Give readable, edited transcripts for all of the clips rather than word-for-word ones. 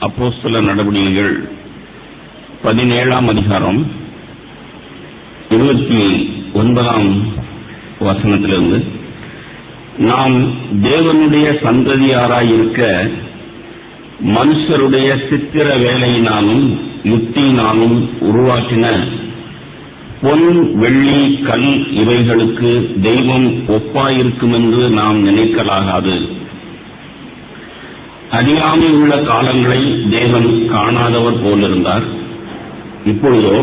அப்போஸ்தல நடவடிக்கைகள் 17ஆம் அதிகாரம் 29ஆம் வசனத்திலிருந்து, நாம் தேவனுடைய சந்ததியாராயிருக்க மனுஷருடைய சித்திர வேலையினாலும் யுக்தியினாலும் உருவாக்கின பொன், வெள்ளி, கல் இவைகளுக்கு தெய்வம் ஒப்பாயிருக்கும் என்று நாம் நினைக்கலாகாது. அறியாமை உள்ள காலங்களை தேவன் காணாதவர் போலிருந்தார். இப்பொழுதோ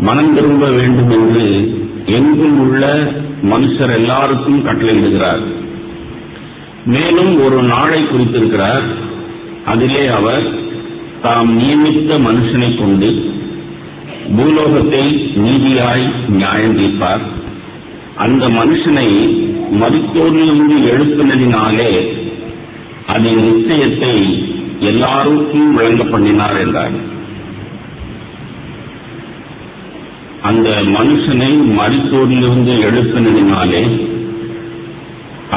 மனம் திரும்ப வேண்டும் என்று எங்கும் உள்ள மனுஷர் எல்லாருக்கும் கட்டளையிடுகிறார். மேலும் ஒரு நாளை குறித்திருக்கிறார். அதிலே அவர் தாம் நியமித்த மனுஷனை கொண்டு பூலோகத்தை நீதியாய் நியாயம் தீர்ப்பார். அந்த மனுஷனை மரித்தோரிலிருந்து எழுப்பினதினாலே அதன் நிச்சயத்தை எல்லாருக்கும் விளங்க பண்ணினார் என்றார். அந்த மனுஷனை மரித்தோரிலிருந்து எழுப்பினதினாலே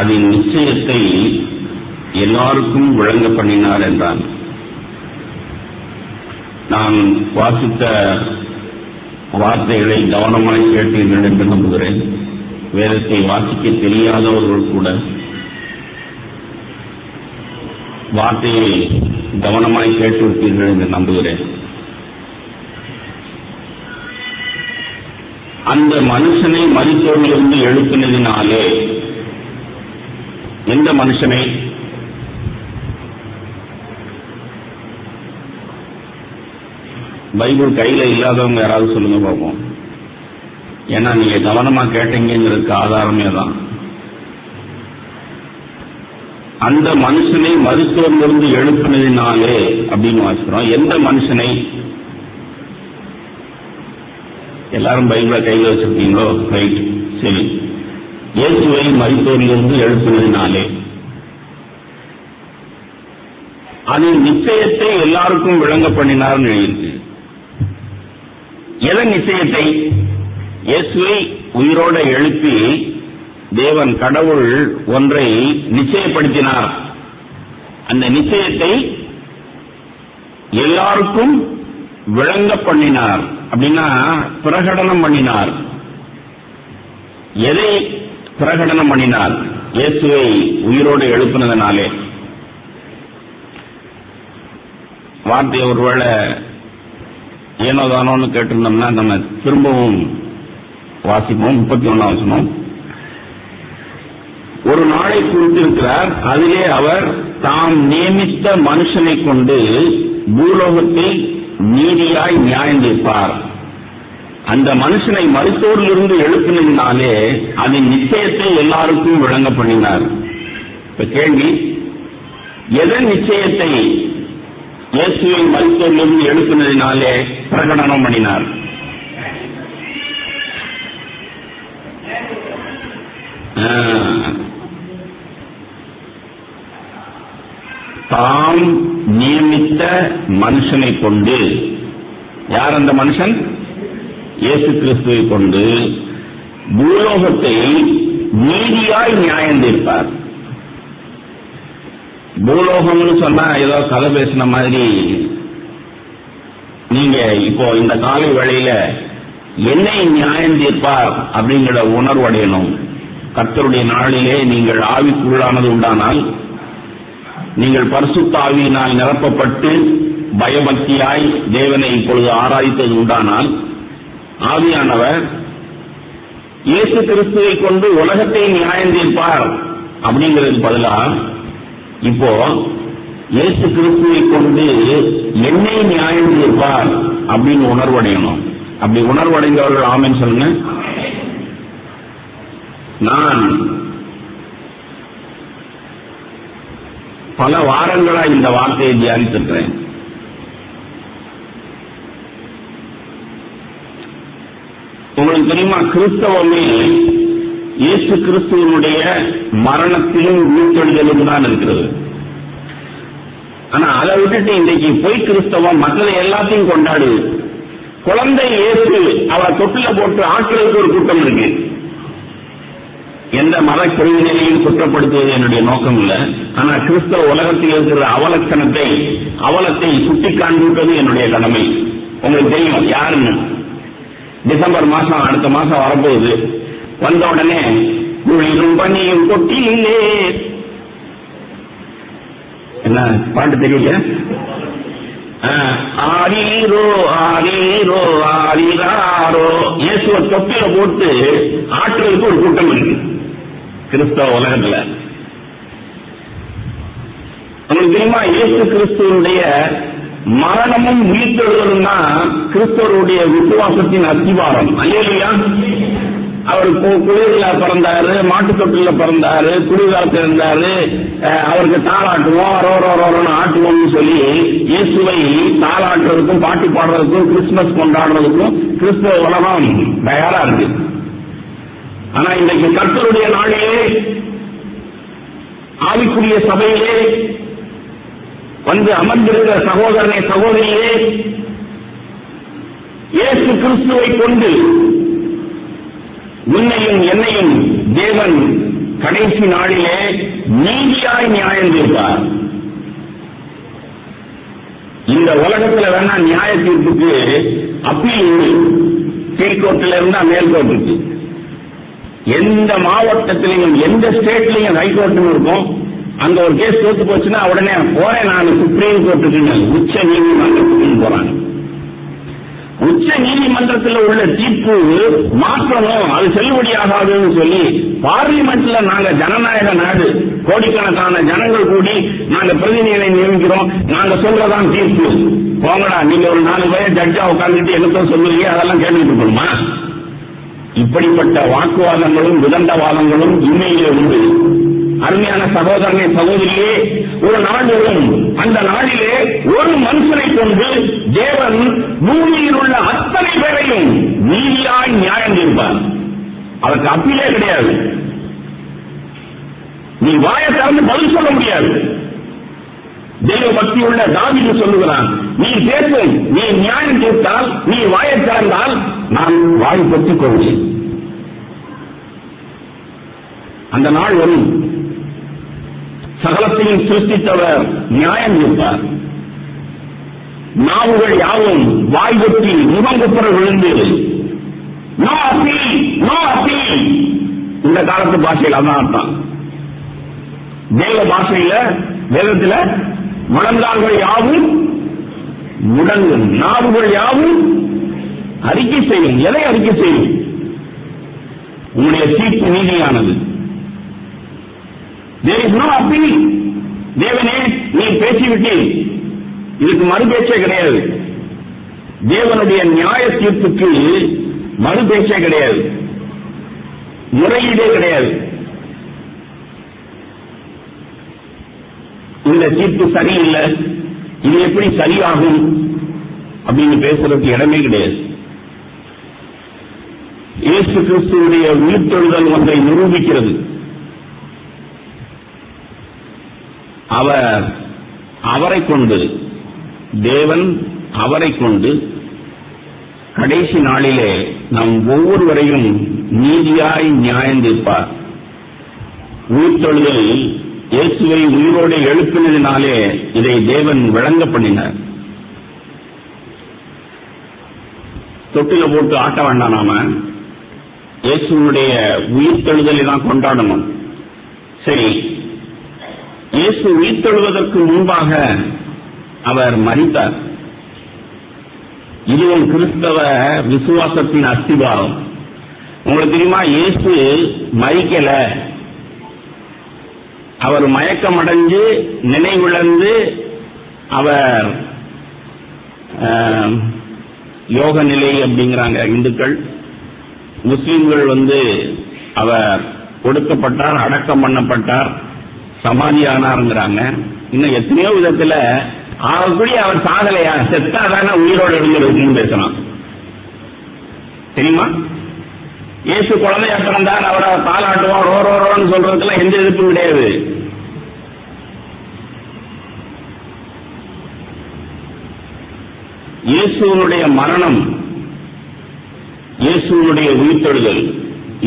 அதன் நிச்சயத்தை எல்லாருக்கும் விளங்க பண்ணினார் என்றார். நான் வாசித்த வார்த்தைகளை கவனமாய் கேட்டீர்கள் என்று நம்புகிறேன். வேதத்தை வாசிக்க தெரியாதவர்கள் கூட வார்த்தையை கவனமாய் கேட்டுவிட்டீர்கள் என்று நம்புகிறேன். அந்த மனுஷனை மரித்தோரிலிருந்து எழுப்பினதினாலே, எந்த மனுஷனை? பைபிள் கையில இல்லாதவங்க யாராவது சொல்லுங்க பார்ப்போம். ஏன்னா நீங்க கவனமா கேட்டீங்கிறதுக்கு ஆதாரமே தான். அந்த மனுஷனை மருத்துவரிலிருந்து எழுப்பினதினாலே அப்படின்னு வாசிக்கிறோம். எந்த மனுஷனை? எல்லாரும் பைபிளை கையில் வச்சிருக்கீங்களோ? ரைட், சரி. இயேசுவை மரித்தோரிலிருந்து எழுப்பினதினாலே அதன் நிச்சயத்தை எல்லாருக்கும் விளங்க பண்ணினார்னு எழுதியிருக்கு. எதன் நிச்சயத்தை? இயேசுவை உயிரோட எழுப்பி தேவன் கடவுள் ஒன்றை நிச்சயப்படுத்தினார். அந்த நிச்சயத்தை எல்லாருக்கும் விளங்க பண்ணினார். அப்படின்னா பிரகடனம் பண்ணினார். எதை பிரகடனம் பண்ணினார்? இயேசுவை உயிரோடு எழுப்பினதனாலே. வார்த்தையை ஒருவேளை ஏனோதானோன்னு கேட்டிருந்தோம்னா நம்ம திரும்பவும் வாசிப்போம். 31ஆம் வசனம். ஒரு நாளை குறித்திருக்கிறார். அதிலே அவர் தாம் நியமித்த மனுஷனை கொண்டு பூலோகத்தை நீதியாய் நியாயம் தீர்ப்பார். அந்த மனுஷனை மருத்துவரிலிருந்து எழுப்பினதினாலே அதன் நிச்சயத்தை எல்லாருக்கும் விளங்க பண்ணினார். இப்ப கேள்வி, எதன் நிச்சயத்தை இயேசுவை மருத்துவரிலிருந்து எழுப்பினதினாலே பிரகடனம் பண்ணினார்? தாம் நியமித்த மனுஷனை கொண்டு. யார் அந்த மனுஷன்? இயேசு கிறிஸ்துவை கொண்டு பூலோகத்தை நீதியாய் நியாயம் தீர்ப்பார். பூலோகம்னு சொன்னா ஏதோ கதை பேசின மாதிரி நீங்க இப்போ இந்த காலை வேளையில என்னை நியாயம் தீர்ப்பார் அப்படிங்கிற உணர்வு அடையணும். கர்த்தருடைய நாளிலே நீங்கள் ஆவிக்குள்ளானது உண்டானால், நீங்கள் பரிசுத்த ஆவியினால் நிரப்பப்பட்டு பயபக்தியாய் தேவனை இப்பொழுது ஆராய்த்தது உண்டானால், ஆவியானவர் இயேசு கிறிஸ்துவை கொண்டு உலகத்தை நியாயம் தீர்ப்பார் அப்படிங்கிறது பதிலா இப்போ இயேசு கிறிஸ்துவை கொண்டு என்னை நியாயம் தீர்ப்பார் அப்படின்னு உணர்வடையணும். அப்படி உணர்வடைந்தவர்கள் ஆமென் சொல்லுங்க. நான் பல வாரங்களா இந்த வார்த்தையை தியானித்திருக்கிறேன். உங்களுக்கு தெரியுமா, கிறிஸ்தவமே இயேசு கிறிஸ்துவனுடைய மரணத்திலும் உயிர்த்தெழுதலும் தான் இருக்கிறது. ஆனா அதை விட்டுட்டு இன்றைக்கு பொய் கிறிஸ்தவம் மக்களை எல்லாத்தையும் கொண்டாடு. குழந்தை ஏறுது, அவளை தொட்டில போட்டு ஆட்களுக்கு ஒரு கூட்டம் இருக்கு. எந்த மத பிரிவினையையும் குற்றப்படுத்துவது என்னுடைய நோக்கம் இல்லை. ஆனா கிறிஸ்தவ உலகத்தில் இருக்கிற அவலத்தை சுட்டி காண்பிப்பது என்னுடைய கடமை. உங்களுக்கு தெரியும் யாருன்னு. டிசம்பர் மாசம் அடுத்த மாசம் வரப்போகுது. வந்த உடனே குளிரும் பனியும் கொட்டிலே என்ன பாட்டு தெரியல? ஆரீரோ ஆரீரோ ஆரீராரோ இயேசுவ தொப்பில போட்டு ஆற்றுறதுக்கு ஒரு கூட்டம் இருக்கு கிறிஸ்தவ உலகத்துல. உங்களுக்கு தெரியுமா, இயேசு கிறிஸ்துவனுடைய மரணமும் உயிர்த்தெழுதலும் தான் கிறிஸ்தவருடைய விசுவாசத்தின் அஸ்திவாரம். அல்லேலூயா. அவர் குளிர்ல பிறந்தாரு, மாட்டுத்தொட்டில பிறந்தாரு, குளிர்காலத்தில் இருந்தாரு. அவருக்கு தாளாட்டுவோம், ரோரோரோன்னு ஆட்டுவோம்னு சொல்லி இயேசுவை தாளாட்டுறதுக்கும் பாட்டு பாடுறதுக்கும் கிறிஸ்துமஸ் கொண்டாடுறதுக்கும் கிறிஸ்தவ உலகம் தயாரா இருக்கு. ஆனா இன்றைக்கு கர்த்தருடைய நாளிலே ஆவிக்குரிய சபையிலே வந்து அமர்ந்திருக்கிற சகோதரனை சகோதரியே, இயேசு கிறிஸ்துவை கொண்டு உன்னையும் என்னையும் தேவன் கடைசி நாளிலே நீதியாய் நியாயம் தீர்ப்பார். இந்த உலகத்துல வேணா நியாய தீர்ப்புக்கு அப்பீல் கீழ்கோர்ட்டில இருந்தா மேல்கோர்ட்டுக்கு. எந்த மாவட்டத்திலையும் எந்த ஸ்டேட்லையும் ஹைகோர்ட்னு இருக்கும். அங்க ஒரு கேஸ் தோத்து போச்சுன்னா உடனே போறேன் நான் சுப்ரீம் கோர்ட்டுக்கு, உச்ச நீதிமன்றத்துக்கு போறாங்க. உச்ச நீதிமன்றத்தில் உள்ள தீர்ப்பு மாற்றணும், அது செல்லுபடியாகாதுன்னு சொல்லி பார்லிமெண்ட்ல நாங்க ஜனநாயக நாடு, கோடிக்கணக்கான ஜனங்கள் கூடி நாங்க பிரதிநிதிகளை நியமிக்கிறோம், நாங்க சொல்றதான் தீர்ப்பு. போங்கடா, நீங்க ஒரு 4 பேர் ஜட்ஜா உட்கார்ந்துட்டு என்னத்தான் சொல்லுவீங்க, அதெல்லாம் கேட்டுட்டு இருக்கணுமா? இப்படிப்பட்ட வாக்குவாதங்களும் விதண்டவாதங்களும் இன்மையிலே உண்டு. அருமையான சகோதரனை சகோதரியே, ஒரு நாள் வரும், அந்த நாளிலே ஒரு மனுஷனை கொண்டு தேவன் பூமியில் உள்ள அத்தனை பேரையும் நீதியாய் நியாயம் தீர்ப்பார். அதற்கு அப்பீலே கிடையாது. நீ வாயை திறந்து பதில் சொல்ல முடியாது. தெய்வ பக்தி உள்ள தாவீது சொல்லுகிறான், நீ பேசும், நீ நியாயம் தீர்த்தால், நீ வாயை திறந்தால் நான் வாய் பற்றிக் கொள்வேன். அந்த நாள் வரும், சகலத்தையும் சிருஷ்டித்தவர் நியாயம் தீர்ப்பார். நாவுகள் யாவும் வாய் பற்றி முகங்குப்புற விழுந்து நோ அப்பீல், நோ அப்பீல். இந்த காலத்து பாஷையில் அதான் அர்த்தம். தேவ பாஷையில வேதத்துல முழங்கால்கள் யாவும் முடங்கும், நாவுகள் யாவும் அறிக்கை செய்யும். எதை அறிக்கை செய்யும்? உங்களுடைய தீர்ப்பு நீதியானது. There is no appeal. தேவனே, நீ பேசிவிட்டீர், இதுக்கு மறுபேச்சே கிடையாது. தேவனுடைய நியாய தீர்ப்புக்கு மறுபேச்சே கிடையாது, முறையீடே கிடையாது. இந்த தீர்ப்பு சரியில்லை, இது எப்படி சரியாகும் அப்படின்னு பேசுறதுக்கு இடமே கிடையாது. இயேசு கிறிஸ்துவுடைய உயிர்த்தெழுதல் ஒன்றை நிரூபிக்கிறது. அவரை கொண்டு, தேவன் அவரை கொண்டு கடைசி நாளிலே நம் ஒவ்வொருவரையும் நீதியாய் நியாயம் தீர்ப்பார். உயிர்த்தெழுதல் இயேசுவை உயிரோடு எழுப்பினதினாலே இதை தேவன் விளங்க பண்ணினார். தொட்டில போட்டு ஆட்ட வேண்டாம், நாம இயேசுடைய உயிர்த்தெழுதலை தான் கொண்டாடணும். சரி, இயேசு உயிர்த்தெழுவதற்கு முன்பாக அவர் மரித்தார். இதுவும் கிறிஸ்தவ விசுவாசத்தின் அஸ்திவாரம். உங்களுக்கு தெரியுமா, இயேசு மரிக்கல, அவர் மயக்கம் அடைஞ்சு நினைவிழந்து அவர் யோக நிலை அப்படிங்கிறாங்க இந்துக்கள். முஸ்லிம்கள் அவர் கொடுக்கப்பட்டார், அடக்கம் பண்ணப்பட்டார், சமாதியானாருங்கிறாங்க. இன்னும் எத்தனையோ விதத்துல ஆகக்கூடிய அவர் சாகலையா, செத்தாதான உயிரோடு எழுந்திருக்குன்னு பேசலாம். தெரியுமா? இயேசு குழந்தையா பிறந்தார், அவரை தாளாட்டுவோம் ரோரோன்னு சொல்றதுக்கெல்லாம் எந்த எதிர்ப்பும் கிடையாது. இயேசுவனுடைய மரணம், இயேசுவனுடைய உயிர்த்தெழுதல்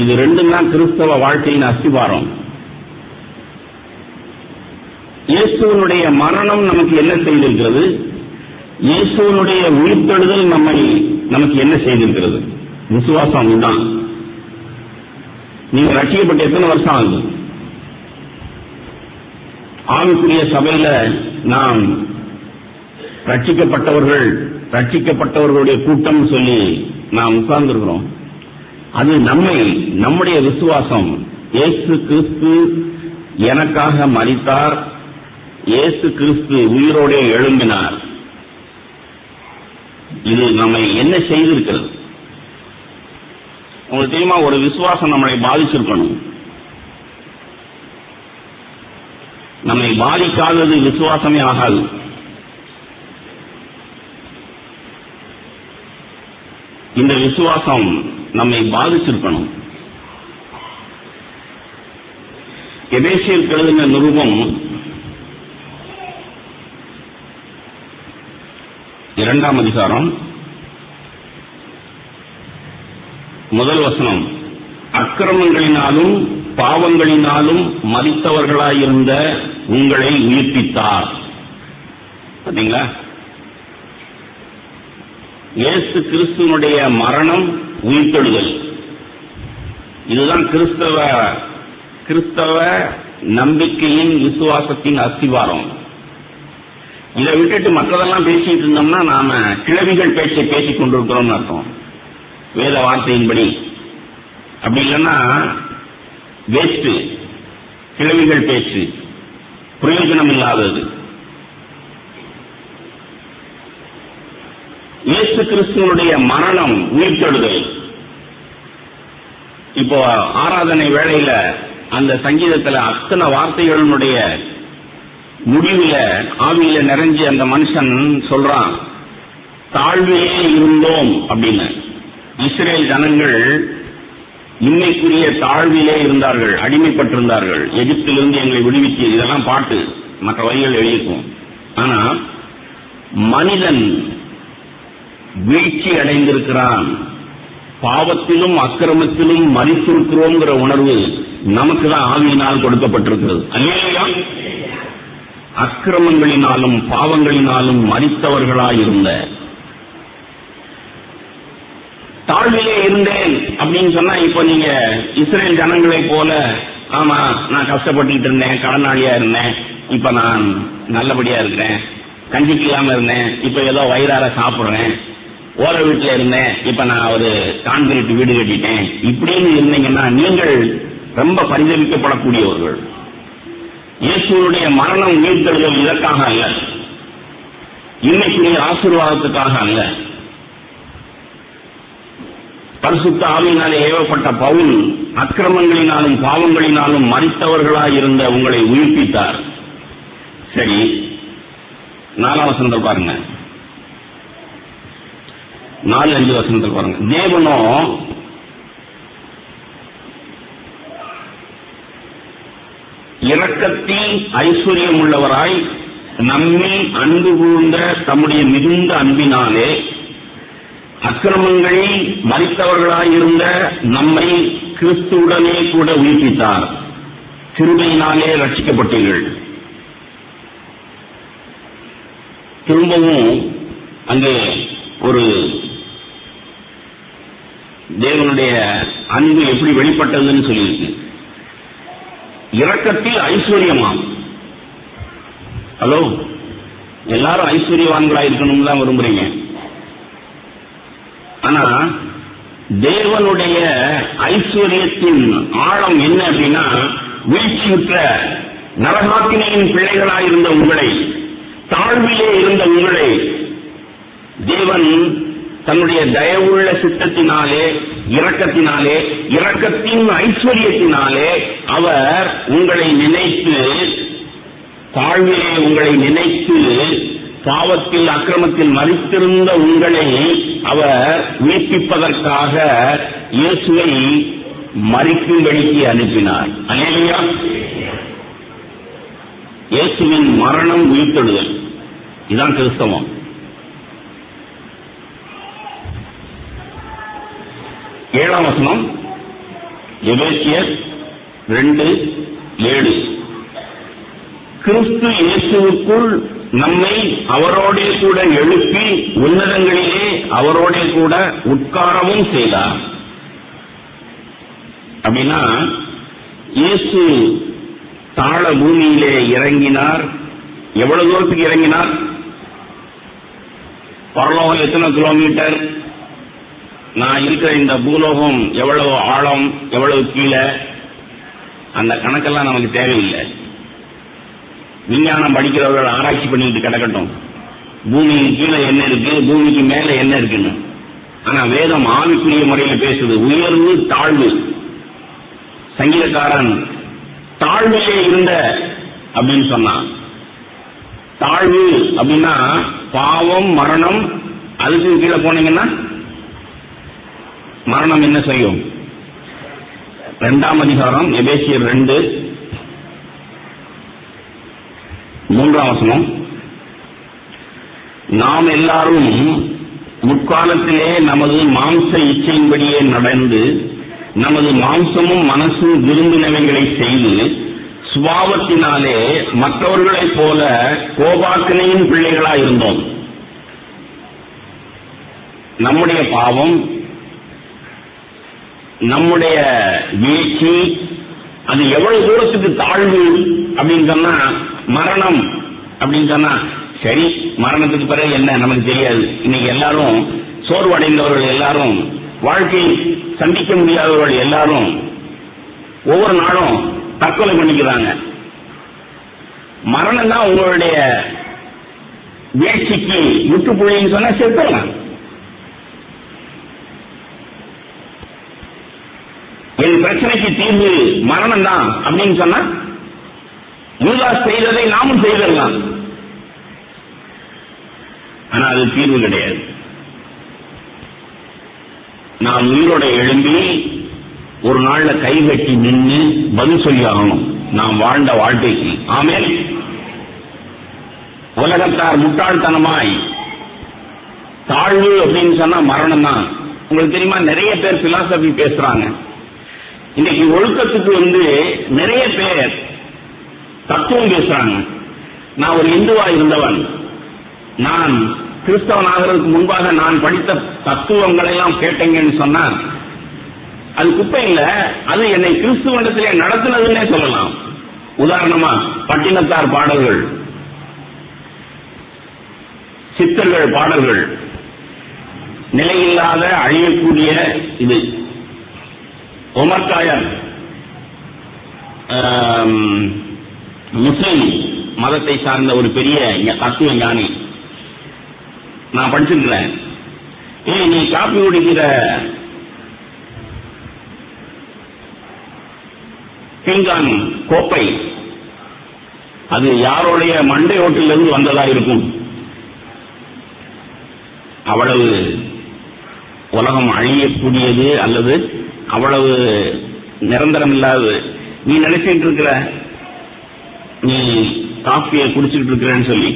இது ரெண்டும் தான் கிறிஸ்தவ வாழ்க்கையின் அஸ்திவாரம். இயேசுவனுடைய மரணம் நமக்கு என்ன செய்திருக்கிறது? இயேசுவனுடைய உயிர்த்தெழுதல் நமக்கு என்ன செய்திருக்கிறது? விசுவாசம் தான். நீங்க ரட்சிக்கப்பட்ட எத்தனை வருஷம் ஆகுது? ஆவிக்குரிய சபையில நாம் ரட்சிக்கப்பட்டவர்களுடைய கூட்டம் சொல்லி நாம் உட்கார்ந்திருக்கிறோம். அது நம்முடைய விசுவாசம். இயேசு கிறிஸ்து எனக்காக மரித்தார், இயேசு கிறிஸ்து உயிரோடே எழும்பினார். இது நம்மை என்ன செய்திருக்கிறது? உங்களுக்கு தெரியுமா, ஒரு விசுவாசம் நம்மளை பாதிச்சிருக்கணும். நம்மை பாதிக்காதது விசுவாசமே ஆகாது. இந்த விசுவாசம் நம்மை பாதிச்சிருக்கணும். எபேசியருக்கு எழுதின நிருபம் 2ஆம் அதிகாரம் 1 வசனம். அக்கிரமங்களினாலும் பாவங்களினாலும் மரித்தவர்களாயிருந்த உங்களை உயிர்ப்பித்தார். பாத்தீங்களா? இயேசு கிறிஸ்துவனுடைய மரணம், உயிர்த்தெழுதல், இதுதான் கிறிஸ்தவ நம்பிக்கையின் விசுவாசத்தின் அஸ்திவாரம். இதை விட்டுட்டு மற்றதெல்லாம் பேசிட்டு இருந்தோம்னா நாம கிழவிகள் பேச்சை பேசிக் கொண்டிருக்கிறோம் அர்த்தம், வேத வார்த்தையின்படி. அப்படி இல்லைன்னா வேஸ்ட், கிழவிகள் பேச்சு, பிரயோஜனம் இல்லாதது. இயேசு கிறிஸ்துவனுடைய மரணம், உயிர்த்தெழுதல். இப்போ ஆராதனை வேளையில அந்த சங்கீதத்துல அத்தனை வார்த்தைகளுடைய முடிவுல ஆவியில நிறைஞ்சு அந்த மனுஷன் சொல்றான், தாழ்விலே இருந்தோம் அப்படின்னு. இஸ்ரேல் ஜனங்கள் இன்னைக்குரிய தாழ்விலே இருந்தார்கள், அடிமைப்பட்டிருந்தார்கள். எகிப்திலிருந்து எங்களை விடுவிச்சு, இதெல்லாம் பாட்டு, மற்ற வரிகள் எழுதிக்கும். ஆனா மனிதன் வீழ்ச்சி அடைந்திருக்கிறான், பாவத்திலும் அக்கிரமத்திலும் மரித்திருக்கிறோங்கிற உணர்வு நமக்கு தான் ஆவியினால் கொடுக்கப்பட்டிருக்கிறது. அல்லேலூயா. அக்கிரமங்களினாலும் பாவங்களினாலும் மரித்தவர்களாயிருந்த, தாழ்விலே இருந்தேன் அப்படின்னு சொன்னா, இப்ப நீங்க இஸ்ரேல் ஜனங்களை போல, ஆமா நான் கஷ்டப்பட்டு இருந்தேன், கடனாளியா இருந்தேன், இப்ப நான் நல்லபடியா இருக்கிறேன், கஞ்சிக்கு இல்லாம இருந்தேன், இப்ப ஏதோ வயிறார சாப்பிடுறேன், ஓர வீட்டுல இருந்தேன், இப்ப நான் ஒரு கான்கிரீட் வீடு கட்டிட்டேன், இப்படின்னு இருந்தீங்கன்னா நீங்கள் ரொம்ப பரிதவிக்கப்படக்கூடியவர்கள். இயேசுடைய மரணம், உயிர்த்தெழுதல் இதற்காக அல்ல, இன்னைக்குரிய ஆசீர்வாதத்துக்காக அல்ல. பரிசுத்த ஆவியினாலே ஏவப்பட்ட பவுல் அக்கிரமங்களினாலும் பாவங்களினாலும் மரித்தவர்களாய் இருந்த உங்களை உயிர்ப்பித்தார். சரி, 4ஆம் வசனத்தில் பாருங்க, 4-5 வசனத்தில் பாருங்க. தேவனோ இரக்கத்தில் ஐஸ்வர்யம் உள்ளவராய் நம்மில் அன்பு கூர்ந்த தம்முடைய மிகுந்த அன்பினாலே அக்கிரமங்களில் மரித்தவர்களாயிருந்த நம்மை கிறிஸ்துவுடனே கூட உயிர்ப்பித்தார். கிருபையினாலே ரட்சிக்கப்பட்டீர்கள். திரும்பவும் அங்கே ஒரு தேவனுடைய அன்பு எப்படி வெளிப்பட்டதுன்னு சொல்லியிருக்கு. இரக்கத்தில் ஐஸ்வர்யமாம். ஹலோ, எல்லாரும் ஐஸ்வர்யவான்களா இருக்கணும் தான் விரும்புறீங்க. ஆனா தேவனுடைய ஐஸ்வர்யத்தின் ஆழம் என்ன அப்படின்னா, வீழ்ச்சியுற்ற நரகாக்கினியின் பிள்ளைகளாயிருந்த உங்களை, தாழ்விலே இருந்த உங்களை தேவன் தன்னுடைய தயவுள்ள சித்தத்தினாலே, இரக்கத்தினாலே, இரக்கத்தின் ஐஸ்வர்யத்தினாலே அவர் உங்களை நினைத்து, தாழ்விலே உங்களை நினைத்து, பாவத்தில் அக்கிரமத்தில் மரித்திருந்த உங்களை அவர் உயிர்ப்பிப்பதற்காக இயேசுவை மரிக்கும்படிக்கு அனுப்பினார். அல்லேலூயா. இயேசுவின் மரணம், உயிர்த்தெழுதல், இதுதான் கிறிஸ்தவம். ஏழாம் வசனம், எபேசியர் 2:7. கிறிஸ்து இயேசுவுக்குள் நம்மை அவரோடே கூட எழுப்பி உன்னதங்களிலே அவரோடே கூட உட்காரவும் செய்தார். அப்படின்னா இயேசு தாழ பூமியிலே இறங்கினார். எவ்வளவு தூரத்துக்கு இறங்கினார்? பரலோகம் எத்தனை கிலோமீட்டர், நான் இருக்கிற இந்த பூலோகம் எவ்வளவு ஆழம், எவ்வளவு கீழே, அந்த கணக்கெல்லாம் நமக்கு தேவையில்லை. விஞ்ஞானம் படிக்கிறவர்கள் ஆராய்ச்சி பண்ணிட்டு கிடக்கட்டும், பூமிக்கு கீழே என்ன இருக்கு, பூமிக்கு மேல என்ன இருக்குன்னு. ஆனா வேதம் ஆவிக்குரிய முறையில் பேசுது, உயர்வு தாழ்வு. சங்கீதக்காரன் தாழ்விலே இருந்த அப்படின்னு சொன்னான். தாழ்வு அப்படின்னா பாவம், மரணம், அதுக்கு கீழே போனீங்கன்னா மரணம் என்ன செய்யும்? 2ஆம் அதிகாரம் எபேசியர் 2:3. நாம் எல்லாரும் முற்காலத்திலே நமது மாம்ச இச்சையின்படியே நடந்து நமது மாம்சமும் மனசும் விரும்பினவைகளை செய்து சுபாவத்தினாலே மற்றவர்களைப் போல கோபாக்கினையின் பிள்ளைகளாயிருந்தோம். நம்முடைய பாவம், நம்முடைய வீழ்ச்சி, அது எவ்வளவு தூரத்துக்கு தாழ்வு அப்படின்னு சொன்னா, மரணம் அப்படின்னு சொன்னா, சரி மரணத்துக்கு பிறகு என்ன நமக்கு தெரியாது. இன்னைக்கு எல்லாரும் சோர்வடைந்தவர்கள், எல்லாரும் வாழ்க்கை சந்திக்க முடியாதவர்கள் எல்லாரும் ஒவ்வொரு நாளும் தற்கொலை பண்ணிக்கிறாங்க. மரணம் தான் உங்களுடைய வீழ்ச்சிக்கு முற்றுப்புள்ளின்னு சொன்னா செத்துடலாம். என் பிரச்சனைக்கு தீர்வு மரணம் தான் அப்படின்னு சொன்னா யூதாஸ் செய்ததை நாமும் செய்திடலாம். ஆனா அது தீர்வு கிடையாது. நாம் உயிரோட எழும்பி ஒரு நாள்ல கை கட்டி நின்று பதில் சொல்லி ஆகணும் நாம் வாழ்ந்த வாழ்க்கைக்கு. ஆமென். உலகத்தார் முட்டாள்தனமாய் தாழ்வு அப்படின்னு சொன்னா மரணம் தான். உங்களுக்கு தெரியுமா, நிறைய பேர் பிலாசபி பேசுறாங்க. இன்னைக்கு ஒழுக்கத்துக்கு நிறைய பேர் தத்துவம் பேசுறாங்க. நான் ஒரு இந்துவா இருந்தவன், நான் கிறிஸ்தவன் ஆகிறதுக்கு முன்பாக நான் படித்த தத்துவங்களை எல்லாம் கேட்டீங்கன்னு சொன்னா அது குப்பை இல்ல, அது என்னை கிறிஸ்துவனிடத்திலே நடத்தினதுன்னே சொல்லலாம். உதாரணமா பட்டினத்தார் பாடல்கள், சித்தர்கள் பாடல்கள், நிலையில்லாத அழியக்கூடிய இது. ஒமர் காயர் முஸ்லிம் மதத்தை சார்ந்த ஒரு பெரிய தத்துவ ஞானி, நான் படிச்சிருக்கிறேன். நீ காப்பி குடிக்கிற பீங்கான் கோப்பை அது யாருடைய மண்டை ஓட்டிலிருந்து வந்ததா இருக்கும்? அவ்வளவு உலகம் அழியக்கூடியது அல்லது அவ்வளவு நிரந்தரம் இல்லாதது. நீ நினைச்சிட்டு இருக்கிற, நீ காப்பியை குடிச்சுட்டு இருக்கிறேன்னு சொல்லி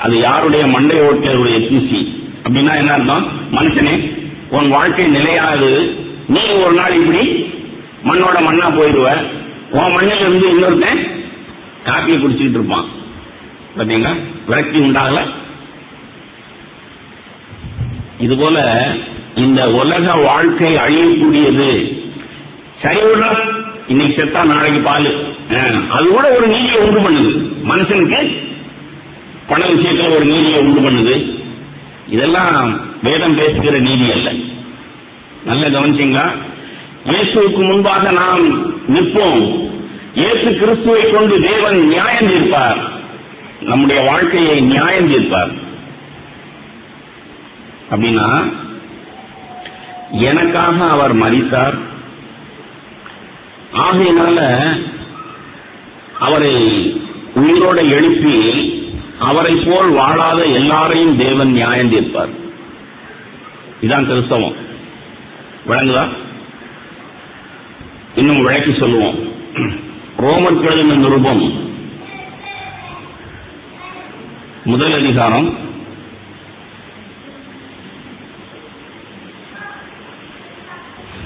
அது யாருடைய மண்டை ஓட்டியருடைய தூசி அப்படின்னா என்ன அர்த்தம்? மனுஷனே, உன் வாழ்க்கை நிலையாது. நீ ஒரு நாள் இப்படி மண்ணோட மண்ணா போயிடுவ. உன் மண்ணில் இருந்து இன்னொருத்தன் காப்பியை குடிச்சுட்டு இருப்பான். பாத்தீங்களா, விரக்தி உண்டாகல. இதுபோல இந்த உலக வாழ்க்கை அழியக்கூடியது. சரி விட, இன்னைக்கு செத்தா நாளைக்கு பால், அது கூட ஒரு நீதியை உண்டு பண்ணுது. மனுஷனுக்கு பண விஷயத்துல ஒரு நீதியை உண்டு பண்ணுது. இதெல்லாம் வேதம் பேசுகிற நீதி அல்ல. நல்ல கவனிச்சீங்களா? இயேசுவுக்கு முன்பாக நாம் நிற்போம். இயேசு கிறிஸ்துவை கொண்டு தேவன் நியாயம் தீர்ப்பார். நம்முடைய வாழ்க்கையை நியாயம் தீர்ப்பார். அப்படின்னா எனக்காக அவர் மரித்தார். ஆகையினால அவரை உயிரோட எழுப்பி அவரை போல் வாழாத எல்லாரையும் தேவன் நியாயம் தீர்ப்பார். இதுதான் கிறிஸ்தவம். விளங்குதா? இன்னும் விளக்கி சொல்லுவோம். ரோமர் எழுதின நிருபம் 1 அதிகாரம்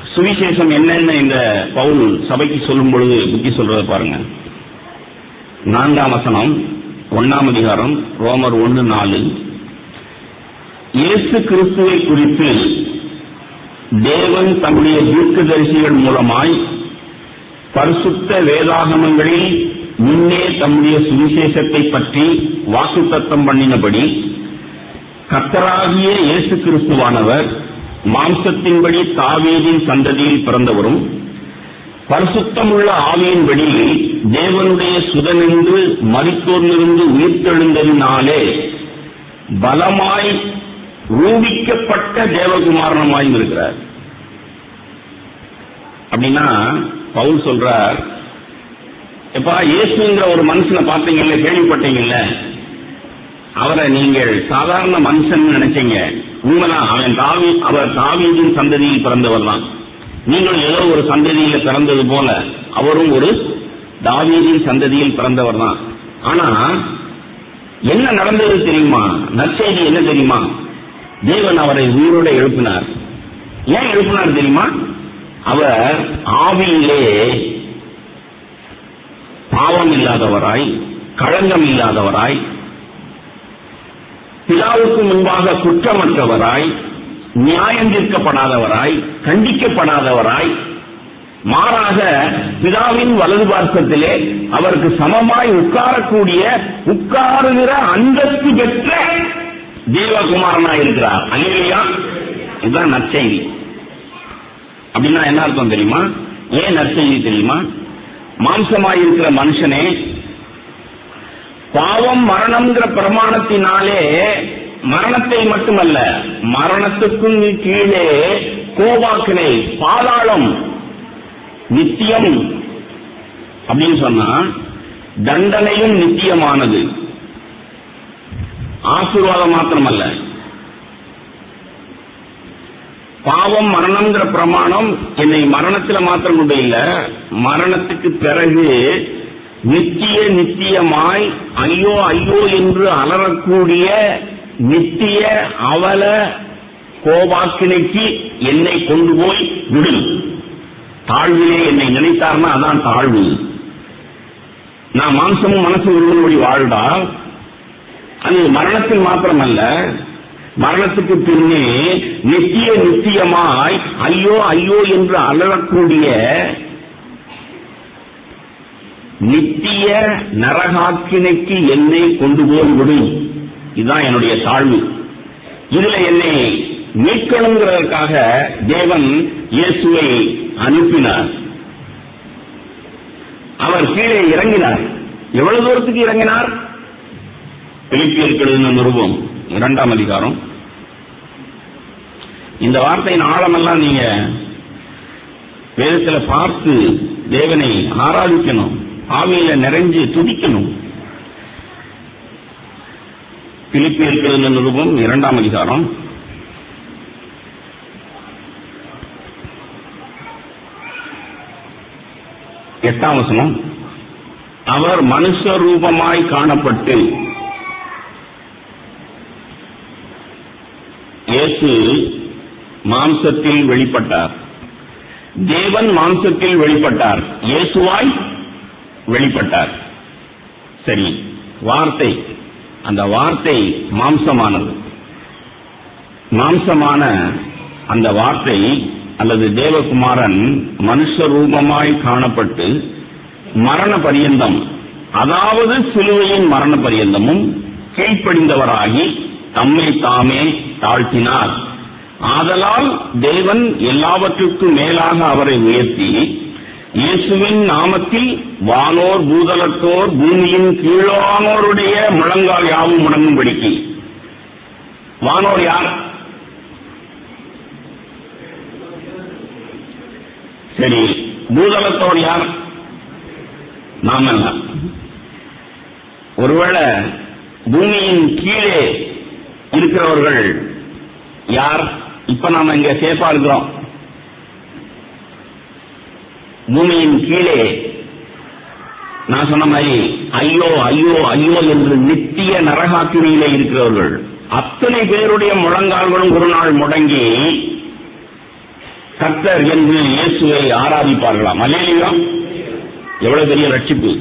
8 சுவிசேஷம் என்னன்னு இந்த பவுல் சபைக்கு சொல்லும் பொழுது புத்தி சொல்றதை பாருங்க. 4ஆம் வசனம் 1ஆம் அதிகாரம் ரோமர் 1:4. இயேசு கிறிஸ்துவை குறித்து தேவன் தம்முடைய தீர்க்கதரிசிகள் மூலமாய் பரிசுத்த வேதாகமங்களில் முன்னே தம்முடைய சுவிசேஷத்தை பற்றி வாக்குத்தத்தம் பண்ணினபடி கர்த்தராகிய இயேசு கிறிஸ்துவானவர் மாம்சத்தின்படி தாவீதின் சந்ததியில் பிறந்தவரும் பரிசுத்தமுள்ள ஆவியின்படி தேவனுடைய சுதனென்று மரித்தோரிலிருந்து உயிர்த்தெழுந்ததினாலே பலமாய் ரூபிக்கப்பட்ட தேவகுமாரனமாய் இருக்கிறார். அப்படின்னா பவுல் சொல்றார், எப்பா இயேசுங்கிற ஒரு மனுஷனை பார்த்தீங்கல்ல, கேள்விப்பட்டீங்கல்ல, அவரை நீங்கள் சாதாரண மனுஷன் நினைச்சீங்க. உண்மைதான், அவர் தாவீதின் சந்ததியில் பிறந்தவர் தான். நீங்களும் ஏதோ ஒரு சந்ததியில பிறந்தது போல அவரும் ஒரு தாவீதின் சந்ததியில் பிறந்தவர் தான். ஆனா என்ன நடந்தது தெரியுமா? நற்செய்தி என்ன தெரியுமா? தேவன் அவரை உயிரோட எழுப்பினார். ஏன் எழுப்பினார் தெரியுமா? அவர் ஆவியிலே பாவம் இல்லாதவராய், களங்கம் இல்லாதவராய், பிதாவுக்கு முன்பாக குற்றமற்றவராய், நியாயம் தீர்க்கப்படாதவராய், கண்டிக்கப்படாதவராய், மாறாக பிதாவின் வலது பார்க்கத்திலே அவருக்கு சமமாய் உட்காருகிற அந்தஸ்து பெற்ற தேவகுமாரனாய் இருக்கிறார். அல்லேலூயா. இதுதான் நற்செய்தி. அப்படின்னா என்ன அர்த்தம் தெரியுமா? ஏன் நற்செய்தி தெரியுமா? மாம்சமாய் இருக்கிற மனுஷனே பாவம் மரணம்ங்கிற பிரமாணத்தினாலே மரணத்தை மட்டுமல்ல, மரணத்துக்கும் கீழே கோபாக்கினை, பாதாளம், நித்தியம் அப்படின்னு சொன்னா தண்டனையும் நித்தியமானது, ஆசீர்வாதம் மாத்திரமல்ல. பாவம் மரணம்ங்கிற பிரமாணம் என்னை மரணத்தில் மாத்திரம் கொண்டு இல்ல, மரணத்துக்கு பிறகு நித்தியமாய் ஐயோ ஐயோ என்று அலறக்கூடிய நித்திய அவல கோபாக்கினைக்கு என்னை கொண்டு போய் விடும். தாழ்விலே என்னை நினைத்தார்னா அதான் தாழ்வு. நான் மாம்சமும் மனசு ஒருவனுடைய வாழ்ந்தால் அது மரணத்தில் மாத்திரமல்ல, மரணத்துக்கு பின்னே நித்தியமாய் ஐயோ ஐயோ என்று அலறக்கூடிய நித்திய நரகாக்கினைக்கு என்னை கொண்டு போய் விடும். இதுதான் என்னுடைய தாழ்வு. இதுல என்னை மீட்கணுங்கிறதற்காக தேவன் இயேசுவை அனுப்பினார். அவர் கீழே இறங்கினார். எவ்வளவு தூரத்துக்கு இறங்கினார்? பிலிப்பியருக்கு எழுதின நிருபம் 2ஆம் அதிகாரம். இந்த வார்த்தையின் ஆழமெல்லாம் நீங்க வேதத்தில் பார்த்து தேவனை ஆராதிக்கணும், ஆவியில நிறைஞ்சு துதிக்கணும். பிலிப்பியருக்கு எழுதின நிருபம் 2ஆம் அதிகாரம் 8ஆம் வசனம். அவர் மனுஷ ரூபமாய் காணப்பட்டு, இயேசு மாம்சத்தில் வெளிப்பட்டார். தேவன் மாம்சத்தில் வெளிப்பட்டார், இயேசுவாய் வெளிப்பட்டார். சரி, வார்த்தை, அந்த வார்த்தை மாம்சமானது. மாம்சமான அந்த வார்த்தை அல்லது தேவகுமாரன் மனுஷ ரூபமாய் காணப்பட்டு மரண பரியந்தம், அதாவது சிலுவையின் மரண பரியந்தமும் கீழ்ப்படிந்தவராகி தம்மை தாமே தாழ்த்தினார். ஆதலால் தேவன் எல்லாவற்றுக்கும் மேலாக அவரை உயர்த்தி இயேசுவின் நாமத்தில் வானோர் பூதலத்தோர் பூமியின் கீழானோருடைய முழங்கால் யாவும் முடங்கும்படிக்கு. வானோர் யார்? சரி, பூதலத்தோர் யார்? நாமல்ல. ஒருவேளை பூமியின் கீழே இருக்கிறவர்கள் யார்? இப்ப நாம இங்க சேஃபா இருக்கிறோம். பூமியின் கீழே நான் சொன்ன மாதிரி ஐயோ ஐயோ ஐயோ என்று நித்திய நரகாக்கினியிலே இருக்கிறவர்கள் அத்தனை பேருடைய முழங்கால்களும் ஒரு நாள் முடங்கி கர்த்தர் என்று இயேசுவை ஆராதிப்பார்களாம். அல்லேலூயா! எவ்வளவு பெரிய ரட்சிப்பு!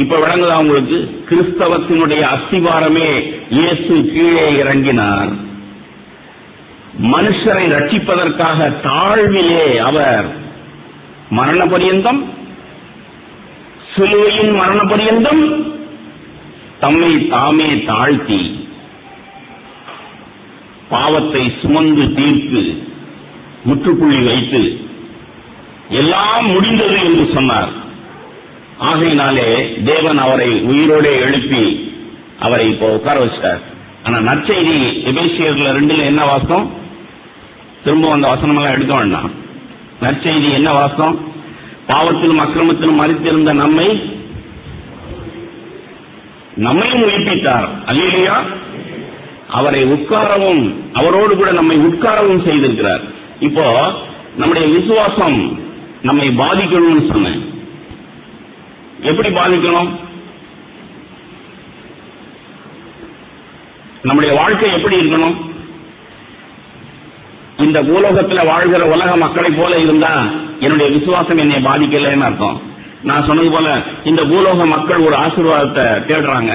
இப்ப விளங்குதா உங்களுக்கு? கிறிஸ்தவத்தினுடைய அஸ்திவாரமே இயேசு கீழே இறங்கினார். மனுஷரை ரட்சிப்பதற்காக தாழ்விலே அவர் மரண பரியந்தம், சிலுவையின் மரண பரியந்தம் தம்மை தாமே தாழ்த்தி பாவத்தை சுமந்து தீர்த்து முற்றுப்புள்ளி வைத்து எல்லாம் முடிந்தது என்று சொன்னார். ஆகையினாலே தேவன் அவரை உயிரோடு எழுப்பி அவரை இப்போ உட்கார வச்சிட்டார். ஆனா நற்செய்தி எபேசியர்ல 2 என்ன வாசம்? திரும்ப அந்த வசனமெல்லாம் எடுக்க வேண்டாம். நற்செய்தி என்ன வாசம்? பாவத்திலும் அக்கிரமத்திலும் மரித்திருந்த நம்மையும் உயிர்ப்பித்தார். அல்லேலூயா! அவரை உட்காரவும், அவரோடு கூட நம்மை உட்காரவும் செய்திருக்கிறார். இப்போ நம்முடைய விசுவாசம் நம்மை பாதிக்கணும்னு சொன்னேன். எப்படி பாதிக்கணும்? நம்முடைய வாழ்க்கை எப்படி இருக்கணும்? இந்த பூலோகத்தில் வாழ்கிற உலக மக்களை போல இருந்தா என்னுடைய விசுவாசம் என்னை பாதிக்கலன்னு அர்த்தம். நான் சொன்னது போல இந்த பூலோக மக்கள் ஒரு ஆசீர்வாதத்தை தேடுறாங்க.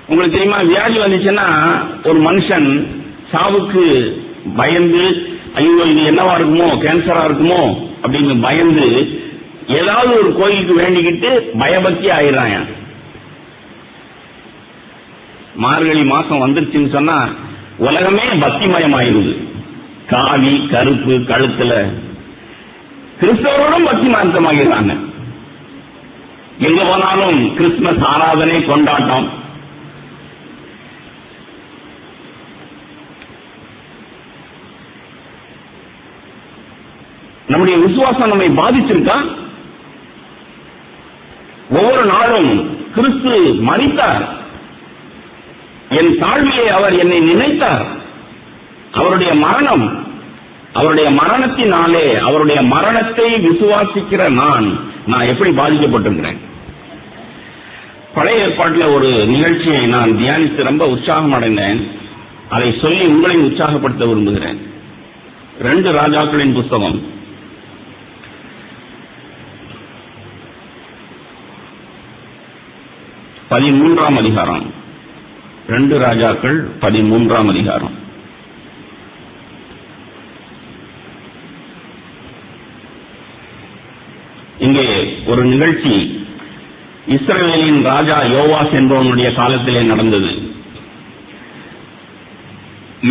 உங்களுக்கு தெரியுமா, வியாதி வந்துச்சுன்னா ஒரு மனுஷன் சாவுக்கு பயந்து, ஐயோ இது என்னவா இருக்குமோ, கேன்சரா இருக்குமோ அப்படின்னு பயந்து ஏதாவது ஒரு கோயிலுக்கு வேண்டிக்கிட்டு பயபக்தி ஆயிடுறாங்க. மார்கழி மாசம் வந்துருச்சுன்னு சொன்னா உலகமே பக்திமயம் ஆயிருது. காவி கருப்பு கழுத்துல கிறிஸ்தவரோடும் பக்திமயமாகிறாங்க. எங்க போனாலும் கிறிஸ்துமஸ் ஆராதனை கொண்டாட்டம். நம்முடைய விசுவாசம் நம்மை பாதிச்சிருக்கா? ஒவ்வொரு நாளும் கிறிஸ்து மரித்தார், என் தாழ்விலே அவர் என்னை நினைத்தார். அவருடைய மரணம், அவருடைய மரணத்தினாலே, அவருடைய மரணத்தை விசுவாசிக்கிற நான் எப்படி பாதிக்கப்பட்டிருக்கிறேன்? பழைய ஏற்பாட்டில் ஒரு நிகழ்ச்சியை நான் தியானித்து ரொம்ப உற்சாகம் அடைந்தேன். அதை சொல்லி உங்களை உற்சாகப்படுத்த விரும்புகிறேன். 2 ராஜாக்களின் புஸ்தகம் 13ஆம் அதிகாரம். 2 ராஜாக்கள் 13ஆம் அதிகாரம். இங்கே ஒரு நிகழ்ச்சி இஸ்ரவேலின் ராஜா யோவாஸ் என்பவனுடைய காலத்திலே நடந்தது.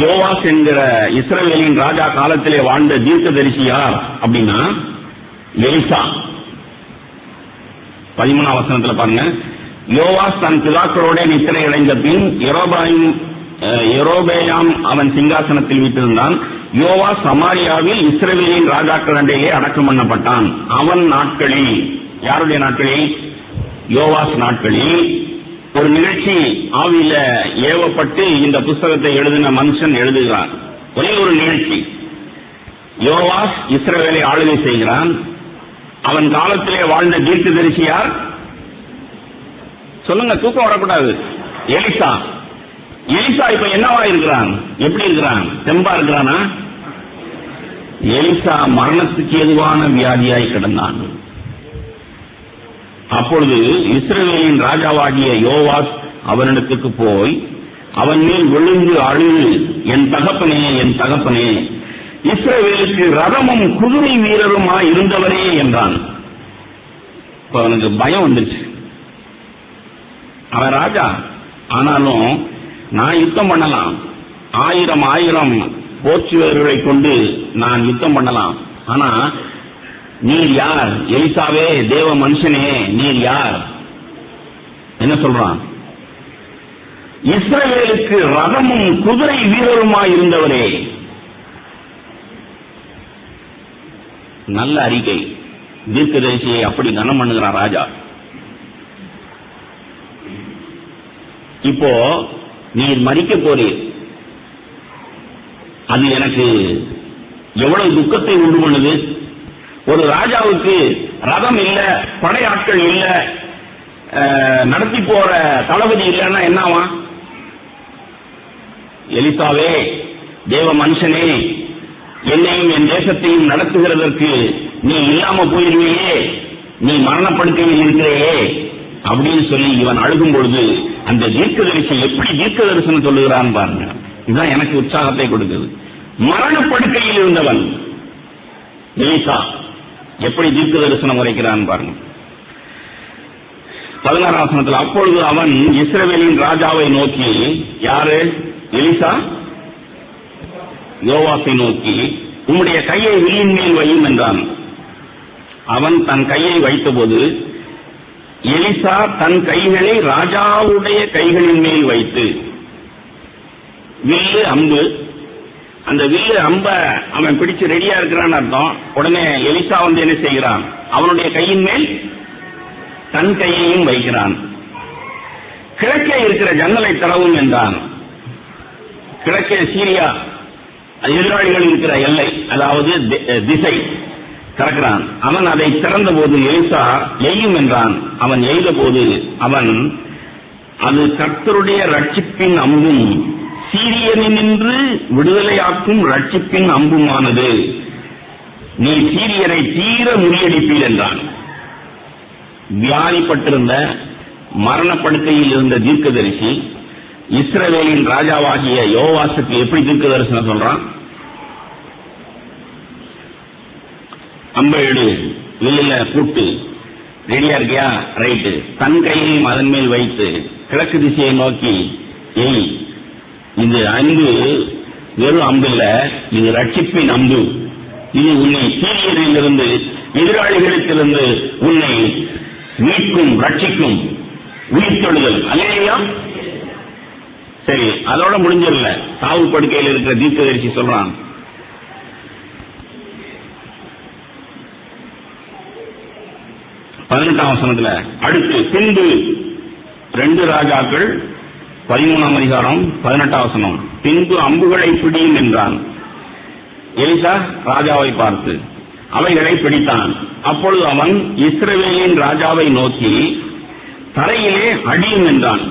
யோவாஸ் என்கிற இஸ்ரவேலின் ராஜா காலத்திலே வாழ்ந்த தீர்க்கதரிசி யார் அப்படின்னா எலிசா. 13ஆம் வசனத்தில் பாருங்க. யோவாஸ் தன் பிதாக்களோட நித்திரை அடைந்த பின் யெரொபெயாம் அவன் சிங்காசனத்தில் வீட்டிருந்தான். யோவாஸ் சமாரியாவில் இஸ்ரவேலின் ராஜாக்கள் அண்டையே அடக்கம் பண்ணப்பட்டான். அவன் நாட்களில், யாருடைய நாட்களில்? யோவாஸ் நாட்களில் ஒரு நிகழ்ச்சி ஆவியில ஏவப்பட்டு இந்த புஸ்தகத்தை எழுதின மனுஷன் எழுதுகிறான். ஒரே ஒரு நிகழ்ச்சி. யோவாஸ் இஸ்ரவேலை ஆளுகை செய்கிறான். அவன் காலத்திலே வாழ்ந்த தீர்க்கதரிசி யார்? சொல்லுங்க, தூக்கம் வரக்கூடாது. எலிசா. எலிசா இப்ப என்னவா இருக்கிறான்? எப்படி இருக்கிறான்? தெம்பா இருக்கிறானா? எலிசா மரணத்துக்கு எதுவான வியாதியாய் கிடந்தான். அப்பொழுது இஸ்ரவேலின் ராஜாவாகிய யோவாஸ் அவனிடத்துக்கு போய் அவன் மேல் விழுந்து அழுது, என் தகப்பனே, என் தகப்பனே, இஸ்ரவேலுக்கு ரதமும் குதிரை வீரருமாய் இருந்தவரே என்றான். இப்ப அவனுக்கு பயம் வந்துச்சு. அவன் ராஜா, ஆனாலும் நான் யுத்தம் பண்ணலாம், 1000 போர்ச்சு வீரர்களை கொண்டு நான் யுத்தம் பண்ணலாம். ஆனா நீர் யார்? எலிசாவே, தேவ மனுஷனே, நீர் யார்? என்ன சொல்றான்? இஸ்ரவேலுக்கு ரதமும் குதிரை வீரருமாய் இருந்தவரே. நல்ல அறிக்கை. தீர்க்கதரிசியை அப்படி கனம் பண்ணுகிறான் ராஜா. இப்போ நீர் மரிக்க போறீர், அது எனக்கு எவ்வளவு துக்கத்தை உண்டு பண்ணுது. ஒரு ராஜாவுக்கு ரதம் இல்ல, படையாட்கள் இல்ல, நடத்தி போற தளபதி இல்லைன்னா என்னவா? எலிசாவே, தேவ மனுஷனே, என்னையும் என் தேசத்தையும் நடத்துகிறதற்கு நீ இல்லாம போயிருவையே, நீ மரணப்படுக்கையில் இருக்கிறையே அப்படின்னு சொல்லி இவன் அழுகும் பொழுது அந்த தீர்க்கதரிசி எப்படி தீர்க்க தரிசனம் சொல்லுகிறான் பாருங்க. இதுதான் எனக்கு உற்சாகத்தை கொடுக்குது. மரணப்படுக்கையில் இருந்தவன் எலிசா எப்படி தீர்க்க தரிசனம் உரைக்கிறான் பாருங்க. 16ஆம் வசனத்தில், அப்பொழுது அவன் இஸ்ரவேலின் ராஜாவை நோக்கி, யாரு? எலிசா யோவாசை நோக்கி, உம்முடைய கையை வில்லின் மேல் வையும் என்றான். அவன் தன் கையை வைத்தபோது எலிசா தன் கைகளை ராஜாவுடைய கைகளின் மேல் வைத்து, வில்லு அம்பு, அந்த வில்லு அம்ப அவன் பிடிச்சு ரெடியா இருக்கிறான்னு அர்த்தம். உடனே எலிசா வந்து என்ன செய்கிறான்? அவனுடைய கையின் மேல் தன் கையையும் வைக்கிறான். கிழக்கே இருக்கிற ஜன்னலை திறவும் என்றான். கிழக்கே சீரியா எதிராளிகள் இருக்கிற எல்லை, அதாவது திசை திறக்கிறான். அவன் அதை திறந்த போது எலிசா எய்யும் என்றான். அவன் எய்த போது அவன், அது கர்த்தருடைய ரட்சிப்பின் அம்பும் சீரியனின்று விடுதலையாக்கும் ரட்சிப்பின் அம்புமானது, நீ சீரியரை தீர முறியடிப்பீர் என்றான். வியாதிப்பட்டிருந்த மரணப்படுக்கையில் இருந்த தீர்க்கதரிசி இஸ்ரவேலின் ராஜாவாகிய யோவாசுக்கு எப்படி தீர்க்க தரிசனம் சொல்றான்? அம்பேடு வில்லுல கூட்டு ரெடியா இருக்கியா? ரைட்டு. தன் கையையும் அதன் மேல் வைத்து கிழக்கு திசையை நோக்கி எய். இது அம்பு வெறும் அம்பு இல்ல, இது ரட்சிப்பின் அம்பு. இது உன்னை சீரியரிலிருந்து எதிராளிகளுக்கிருந்து உன்னை மீட்கும், ரட்சிக்கும், உயிர்த்தெழுதல். அல்லேலூயா. சரி, அதோட முடிஞ்சல. சாவு படுக்கையில் இருக்கிற தீர்க்கதரிசி சொல்றான், 18ஆம் வசனத்துல, அடுத்து பின்பு 2 ராஜாக்கள் 13ஆம் அதிகாரம் 18ஆம் வசனம், பின்பு அம்புகளை பிடியும் என்றான். எலிசா ராஜாவை பார்த்து அவைகளை பிடித்தான். அப்பொழுது அவன் இஸ்ரவேலின் ராஜாவை நோக்கி, தரையிலே அடியும் என்றான்.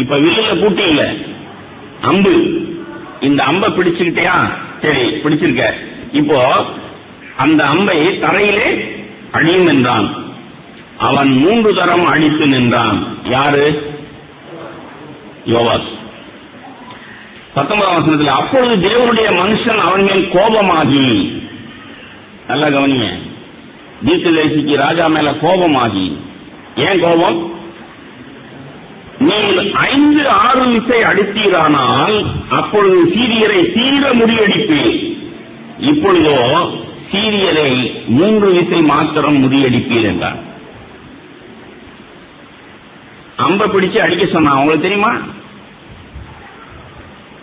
இப்ப வில்லுல பூட்டி இல்ல, அம்பு. இந்த அம்பை பிடிச்சுக்கிட்டியா? சரி, பிடிச்சிருக்க. இப்போ அந்த அம்பை தரையிலே அடியும் என்றான். அவன் 3 தரம் அடித்து நின்றான். யாரு? யோவாஸ். 19ஆம் வசனத்தில், அப்பொழுது தேவனுடைய மனுஷன் அவன் மேல் கோபமாகி, நல்ல கவனிங்க, தீர்க்கதரிசிக்கு ராஜா மேல கோபமாகி, ஏன் கோபம்? நீங்கள் 5-6 விசை அடித்தீரானால் அப்பொழுது சீரியரை தீர முறியடிப்பீர். இப்பொழுதோ சீரியரை 3 விசை மாத்திரம் முறியடிப்பீர் என்றார். அம்ப பிடிச்சு அடிக்க சொன்னா உங்களுக்கு தெரியுமா?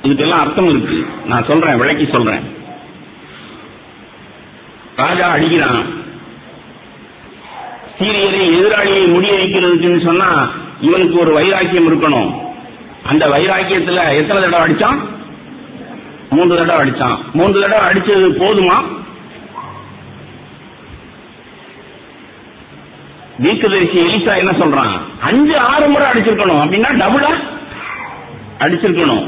இதுக்கெல்லாம் அர்த்தம் இருக்கு. நான் சொல்றேன், விளக்கி சொல்றேன். ராஜா அடிக்கிறான். சீரியரை எதிராளியை முறியடிக்கிறதுக்குன்னு சொன்னா இவனுக்கு ஒரு வைராக்கியம் இருக்கணும். அந்த வைராக்கியத்துல எத்தனை தடவை அடிச்சான்? 3 தடவை அடிச்சான். 3 தடவை அடிச்சது போதுமா? தீர்க்கதரிசி எலிசா என்ன சொல்றான்? 5-6 முறை அடிச்சிருக்கணும். அப்படின்னா டபுளா அடிச்சிருக்கணும்.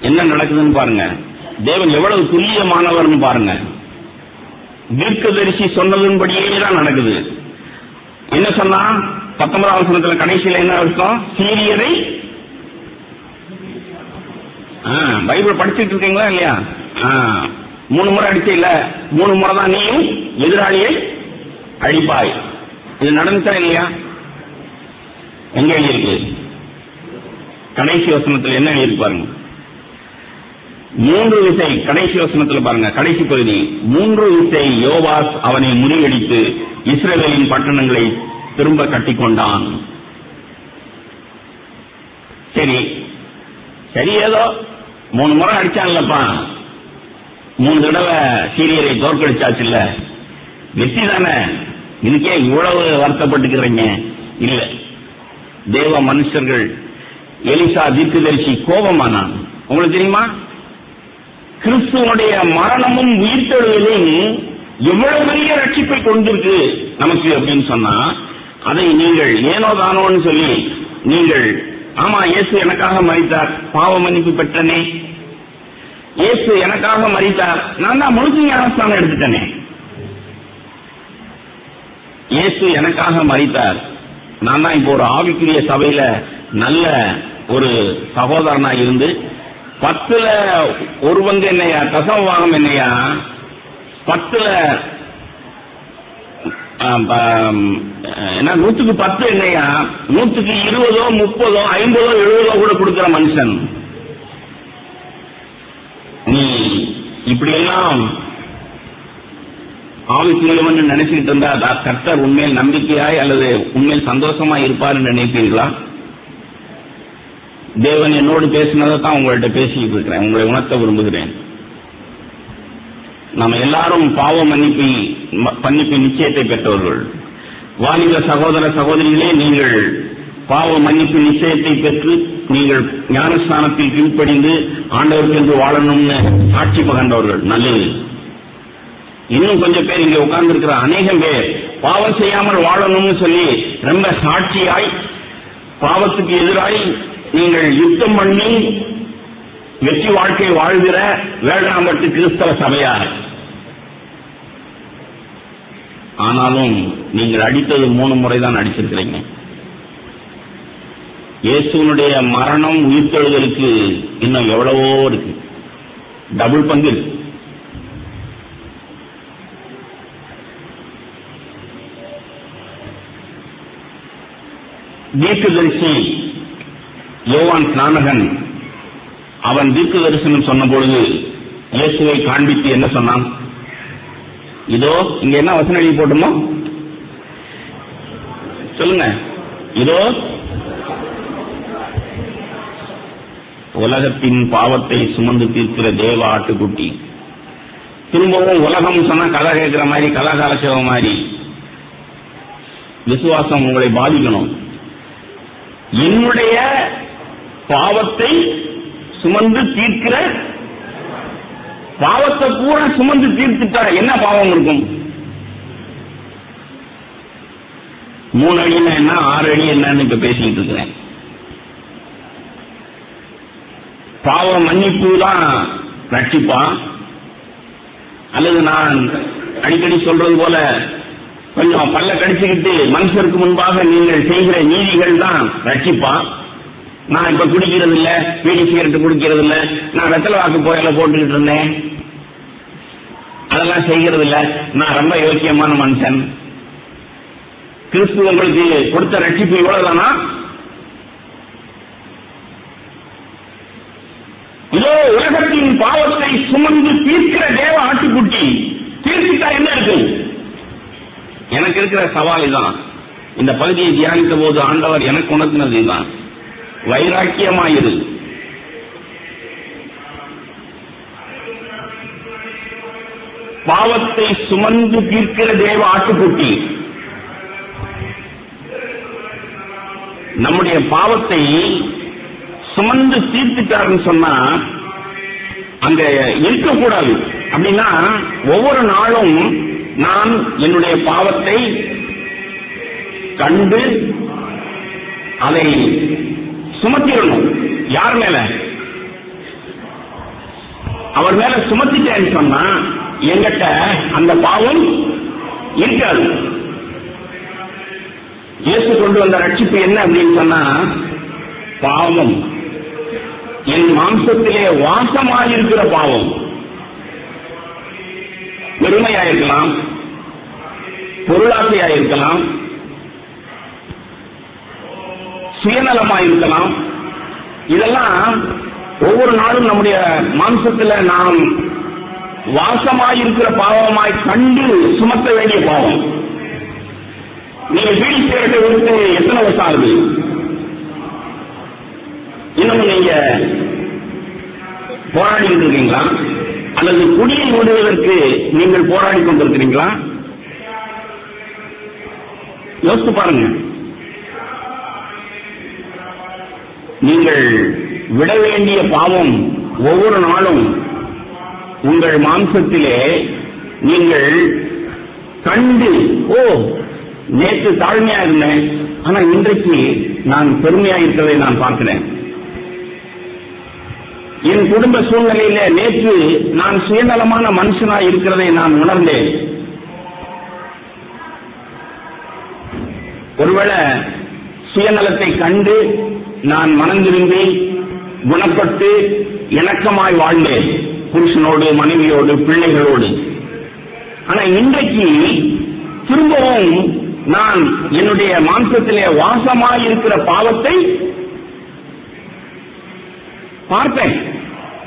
என்ன நடக்குதுன்னு பாருங்க. தேவன் எவ்வளவு துல்லியமானவர்னு பாருங்க. தீர்க்கதரிசி சொன்னதன்படியே தான் நடக்குது. என்ன சொன்னா? 19ஆம் வசனத்துல கடைசியில என்ன அர்த்தம்? சீரியரை, பைபிள் படிச்சுட்டு இருக்கீங்களா இல்லையா? 3 முறை அடிச்ச இல்ல, 3 முறை தான் நீயும் எதிராளியை அடிப்பாய். இது நடந்துச்சா இல்லையா? எங்க எழுதியிருக்கு? கடைசி வசனத்தில் என்ன எழுதியிருக்கு பாருங்க. 3 விசை கடைசி வசனத்தில் பாருங்க, கடைசி பகுதி. 3 விசை யோவாஸ் அவனை முறியடித்து இஸ்ரவேலின் பட்டணங்களை திரும்ப கட்டிக்கொண்டான். சரி சரி, ஏதோ 3 முறை அடிச்சான்லப்பா, 3 தடவை சீரியரை தோற்கடிச்சாச்சு இல்ல, வெற்றி தானே. இதுக்கே இவ்வளவு வருத்தப்பட்டுக்கிறீங்க? இல்ல, தேவ மனுஷர்கள் எலிசா தீர்க்கதரிசி கோபமானான். உங்களுக்கு தெரியுமா? கிறிஸ்துவனுடைய மரணமும் உயிர்த்தெழுதலும் எவ்வளவு பெரிய ரட்சிப்பை கொண்டிருக்கு நமக்கு அப்படின்னு சொன்னா, அதை நீங்கள் ஏனோ தானோன்னு சொல்லி நீங்கள் ஆமா இயேசு எனக்காக மரித்தார், பாவ மன்னிப்பு பெற்றனே, இயேசு எனக்காக மரித்தார், நான் தான் முழுக்க ஞானஸ்தானம் எடுத்துட்டனே, இயேசு எனக்காக மரித்தார், நான் தான் இப்போ ஒரு ஆவிக்குரிய சபையில நல்ல ஒரு சகோதரனா இருந்து 10ல் 1 பங்கு என்னையா தசமபாகம் என்னையா 10ல் 100க்கு 10 என்னையா 100க்கு 20, 30, 50, 70 கூட கொடுக்கிற மனுஷன் நீ இப்படி எல்லாம் ஆவிக்குரியவன் நினைச்சுக்கிட்டு இருந்தா கர்த்தர் உண்மையில் நம்பிக்கையாய் அல்லது உண்மையில் சந்தோஷமா இருப்பார் என்று நினைப்பீர்களா? தேவன் என்னோடு பேசினதை தான் உங்கள்கிட்ட பேசிக்கிட்டு இருக்கிறேன், உங்களை உணர்த்த விரும்புகிறேன். நம்ம எல்லாரும் பாவ மன்னிப்பு நிச்சயத்தை பெற்றவர்கள். வாலிப சகோதர சகோதரிகளே, நீங்கள் பாவ மன்னிப்பு நிச்சயத்தை பெற்று நீங்கள் ஞானஸ்தானத்தில் கீழ்ப்படிந்து ஆண்டவருக்கு என்று வாழணும்னு சாட்சி பகர்ந்தவர்கள். நல்லது. இன்னும் கொஞ்சம் பேர் இங்க உட்கார்ந்து இருக்கிற அநேகம் பேர் பாவம் செய்யாமல் வாழணும்னு சொல்லி ரொம்ப சாட்சியாய் பாவத்துக்கு எதிராய் நீங்கள் யுத்தம் பண்ணி வெற்றி வாழ்க்கை வாழ்கிற வேளாம்பட்டு கிறிஸ்தவ சபையார். ஆனாலும் நீங்கள் அடித்தது 3 முறை தான் அடிச்சிருக்கிறீங்க. இயேசுனுடைய மரணம் உயிர்த்தெழுதலுக்கு இன்னும் எவ்வளவோ இருக்கு, டபுள் பங்கு இருக்கு. தீர்க்கதரிசி யோவான் ஸ்நானகன் அவன் தீர்க்க தரிசனம் சொன்ன பொழுது இயேசுவை காண்பித்து என்ன சொன்னான்? இதோ இங்க என்ன வசனம் எழுதி போட்டுமோ சொல்லுங்க. இதோ உலகத்தின் பாவத்தை சுமந்து தீர்க்கிற தேவ ஆட்டுக்குட்டி. திரும்பவும் உலகம் சொன்னா கதை கேட்கிற மாதிரி கலாகால சேவை மாதிரி விசுவாசம் உங்களை பாதிக்கணும். என்னுடைய பாவத்தை சுமந்து தீர்க்கிற, பாவத்தை பூரா சுமந்து தீர்த்துட்டா என்ன பாவம் இருக்கும்? 3 அடினா என்ன, 6 அடி என்னன்னு இப்ப பேசிட்டு இருக்கிறேன். பாவ மன்னிப்பு தான் ரட்சிப்பா, அல்லது நான் அடிக்கடி சொல்றது போல கொஞ்சம் பல்ல கடிச்சுக்கிட்டு மனுஷருக்கு முன்பாக நீங்கள் செய்கிற நீதிகள் தான் ரட்சிப்பா? நான் இப்ப குடிக்கிறது இல்ல, பீடி சிகரெட் குடிக்கிறது இல்ல, நான் வெத்தலை வாக்கு போயில போட்டுக்கிட்டு இருந்தேன், அதெல்லாம் செய்கிறது இல்ல, நான் ரொம்ப யோக்கியமான மனுஷன். கிறிஸ்து உங்களுக்கு கொடுத்த ரட்சிப்பு இவ்வளவுதானா? இதோ உலகத்தின் பாவத்தை சுமந்து தீர்க்கிற தேவ ஆட்டுக்குட்டி. தீர்த்துட்டா என்ன இருக்கு? எனக்கு இருக்கிற சவால் தான். இந்த பகுதியை தியானித்த போது ஆண்டவர் எனக்கு உணர்த்தினது தான், வைராக்கியமாயிரு. பாவத்தை சுமந்து தீர்க்கிற தேவ ஆட்டுக்குட்டி. நம்முடைய பாவத்தை சுமந்து தீர்த்துட்டாருன்னு சொன்னா அங்க இருக்கக்கூடாது. அப்படின்னா ஒவ்வொரு நாளும் நான் என்னுடைய பாவத்தை கண்டு அதை சுமத்திடணும். யார் மேல? அவர் மேல சுமத்திட்டேன்னு சொன்னா எங்கிட்ட அந்த பாவம் இருக்காது. இயேசு கொண்டு வந்த ரட்சிப்பு என்ன அப்படின்னு சொன்னா, பாவம் என் மாம்சத்திலே வாசமாயிருக்கிற பாவம். பெருமையாயிருக்கலாம், பொருளாசையாயிருக்கலாம், சுயநலமாயிருக்கலாம். இதெல்லாம் ஒவ்வொரு நாளும் நம்முடைய மாம்சத்தில் நாம் வாசமாயிருக்கிற பாவமாய் கண்டு சுமத்த வேண்டிய பாவம். நீங்க பீடி சிகரெட்டை விட்டு எத்தனை வருஷம் ஆகுது? இன்னும் நீங்க போராடிக்கிட்டு இருக்கீங்களா? அல்லது குடியை விடுவதற்கு நீங்கள் போராடி கொண்டிருக்கிறீங்களா? யோசித்து பாருங்க. நீங்கள் விட வேண்டிய பாவம் ஒவ்வொரு நாளும் உங்கள் மாம்சத்திலே நீங்கள் கண்டு, ஓ நேற்று தாழ்மையா இருந்தேன், ஆனா இன்றைக்கு நான் பெருமையா இருக்கிறதை நான் பார்க்கிறேன். என் குடும்ப சூழ்நிலையில நேற்று நான் சுயநலமான மனுஷனா இருக்கிறதை நான் உணர்ந்தேன். ஒருவேளை சுயநலத்தை கண்டு நான் மனம் திரும்பி குணப்பட்டு இணக்கமாய் வாழ்ந்தேன், புருஷனோடு, மனைவியோடு, பிள்ளைகளோடு. ஆனா இன்றைக்கு திரும்பவும் நான் என்னுடைய மாம்சத்திலே வாசமாய் இருக்கிற பாவத்தை பார்ப்பேன்.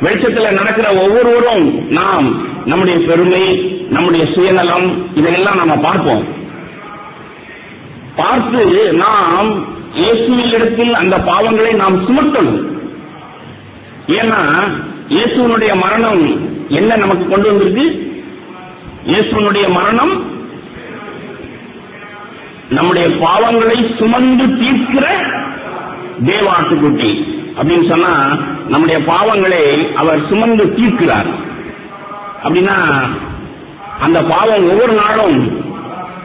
வெளிச்சத்தில் நடக்கிற ஒவ்வொருவரும் நாம் நம்முடைய பெருமை, நம்முடைய சுயநலம் இதையெல்லாம் நாம பார்ப்போம். பார்த்து நாம் இயேசுவினிடத்தில் அந்த பாவங்களை நாம் சுமத்தணும். ஏன்னா இயேசுனுடைய மரணம் என்ன நமக்கு கொண்டு வந்திருக்கு? இயேசுனுடைய மரணம் நம்முடைய பாவங்களை சுமந்து தீர்க்கிற தேவ ஆட்டுக்குட்டி அப்படின்னு சொன்னா, நம்முடைய பாவங்களை அவர் சுமந்து தீர்க்கிறார். அப்படின்னா அந்த பாவம் ஒவ்வொரு நாளும்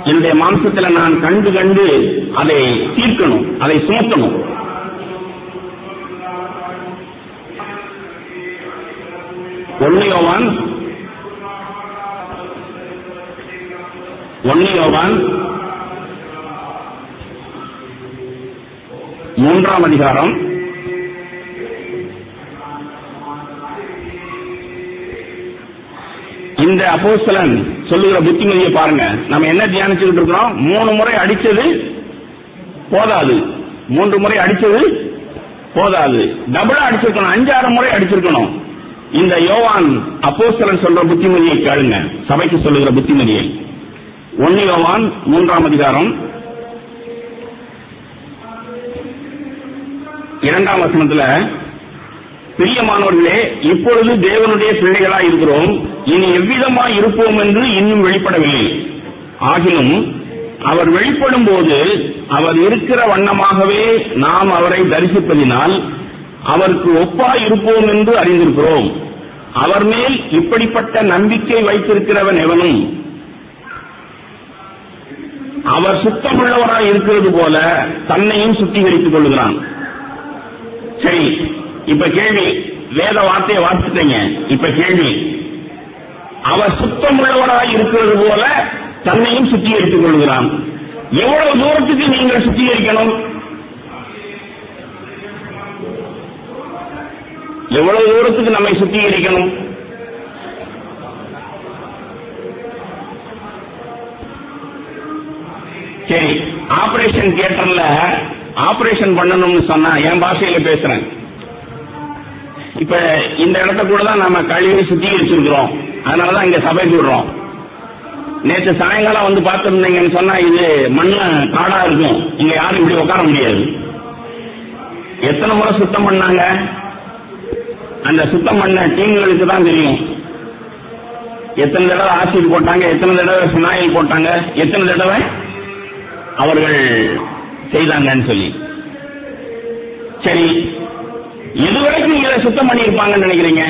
என்னுடைய மாம்சத்தில் நான் கண்டு கண்டு அதை தீர்க்கணும், அதை சுமத்தணும். ஒன்னு யோவான் 3ஆம் அதிகாரம் இந்த அப்போஸ்தலன் சொல்லுகிற புத்திமதியை பாருங்க. நம்ம என்ன தியானிச்சுக்கிட்டு இருக்கிறோம்? 3 முறை அடிச்சது போதாது, 3 முறை அடிச்சது போதாது, டபுளா அடிச்சிருக்கணும், 5-6 முறை அடிச்சிருக்கணும். இந்த யோவான் அப்போஸ்தலன் சொல்ற புத்திமதியை கேளுங்க, சபைக்கு சொல்லுகிற புத்திமதியை. 1 யோவான் 3ஆம் அதிகாரம் 2ஆம் வசனத்துல, பிரியமானவர்களே, இப்பொழுது தேவனுடைய பிள்ளைகளாய் இருக்கிறோம், இனி எவ்விதமாய் இருப்போம் என்று இன்னும் வெளிப்படவில்லை. ஆகிலும் அவர் வெளிப்படும் போது அவர் இருக்கிற வண்ணமாகவே நாம் அவரை தரிசிப்பதினால் அவருக்கு ஒப்பாய் இருப்போம் என்று அறிந்திருக்கிறோம். அவர் மேல் இப்படிப்பட்ட நம்பிக்கை வைத்திருக்கிறவன் எவனும் அவர் சுத்தமுள்ளவராய் இருக்கிறது போல தன்னையும் சுத்திகரித்துக் கொள்கிறான். சரி, இப்ப கேள்வி, வேத வார்த்தையை வாசிட்டீங்க. இப்ப கேள்வி, அவர் சுத்தமுள்ளவராய் இருக்கிறது போல தன்னையும் சுத்திகரித்துக் கொள்கிறான். எவ்வளவு தூரத்துக்கு நீங்கள் சுத்திகரிக்கணும்? எவ்வளவு தூரத்துக்கு நம்மை சுத்திகரிக்கணும்? சரி, ஆபரேஷன் தியேட்டர்ல ஆபரேஷன் பண்ணணும்னு சொன்னா, என் பாஷையில பேசுறேன், இப்ப இந்த இடத்த கூட தான் நம்ம கழுவி சுத்திகரிச்சிருக்கிறோம். அதனாலதான் இங்க சபை கூடுறோம். நேற்று சாயங்காலம் வந்து பார்த்திருந்தீங்கன்னு சொன்னா இது மண்ணு காடா இருக்கும், இங்க யாரும் இப்படி உட்கார முடியாது. எத்தனை முறை சுத்தம் பண்ணாங்க? அந்த சுத்தம் பண்ண டீம்களுக்கு தான் தெரியும். எத்தனை தடவை ஆசிட் போட்டாங்க, எத்தனை தடவை ஃபினாயில் போட்டாங்க, எத்தனை தடவை அவர்கள் செய்தாங்கன்னு சொல்லி. சரி, இதுவரைக்கும் இதை சுத்தம் பண்ணி இருப்பாங்கன்னு நினைக்கிறீங்க?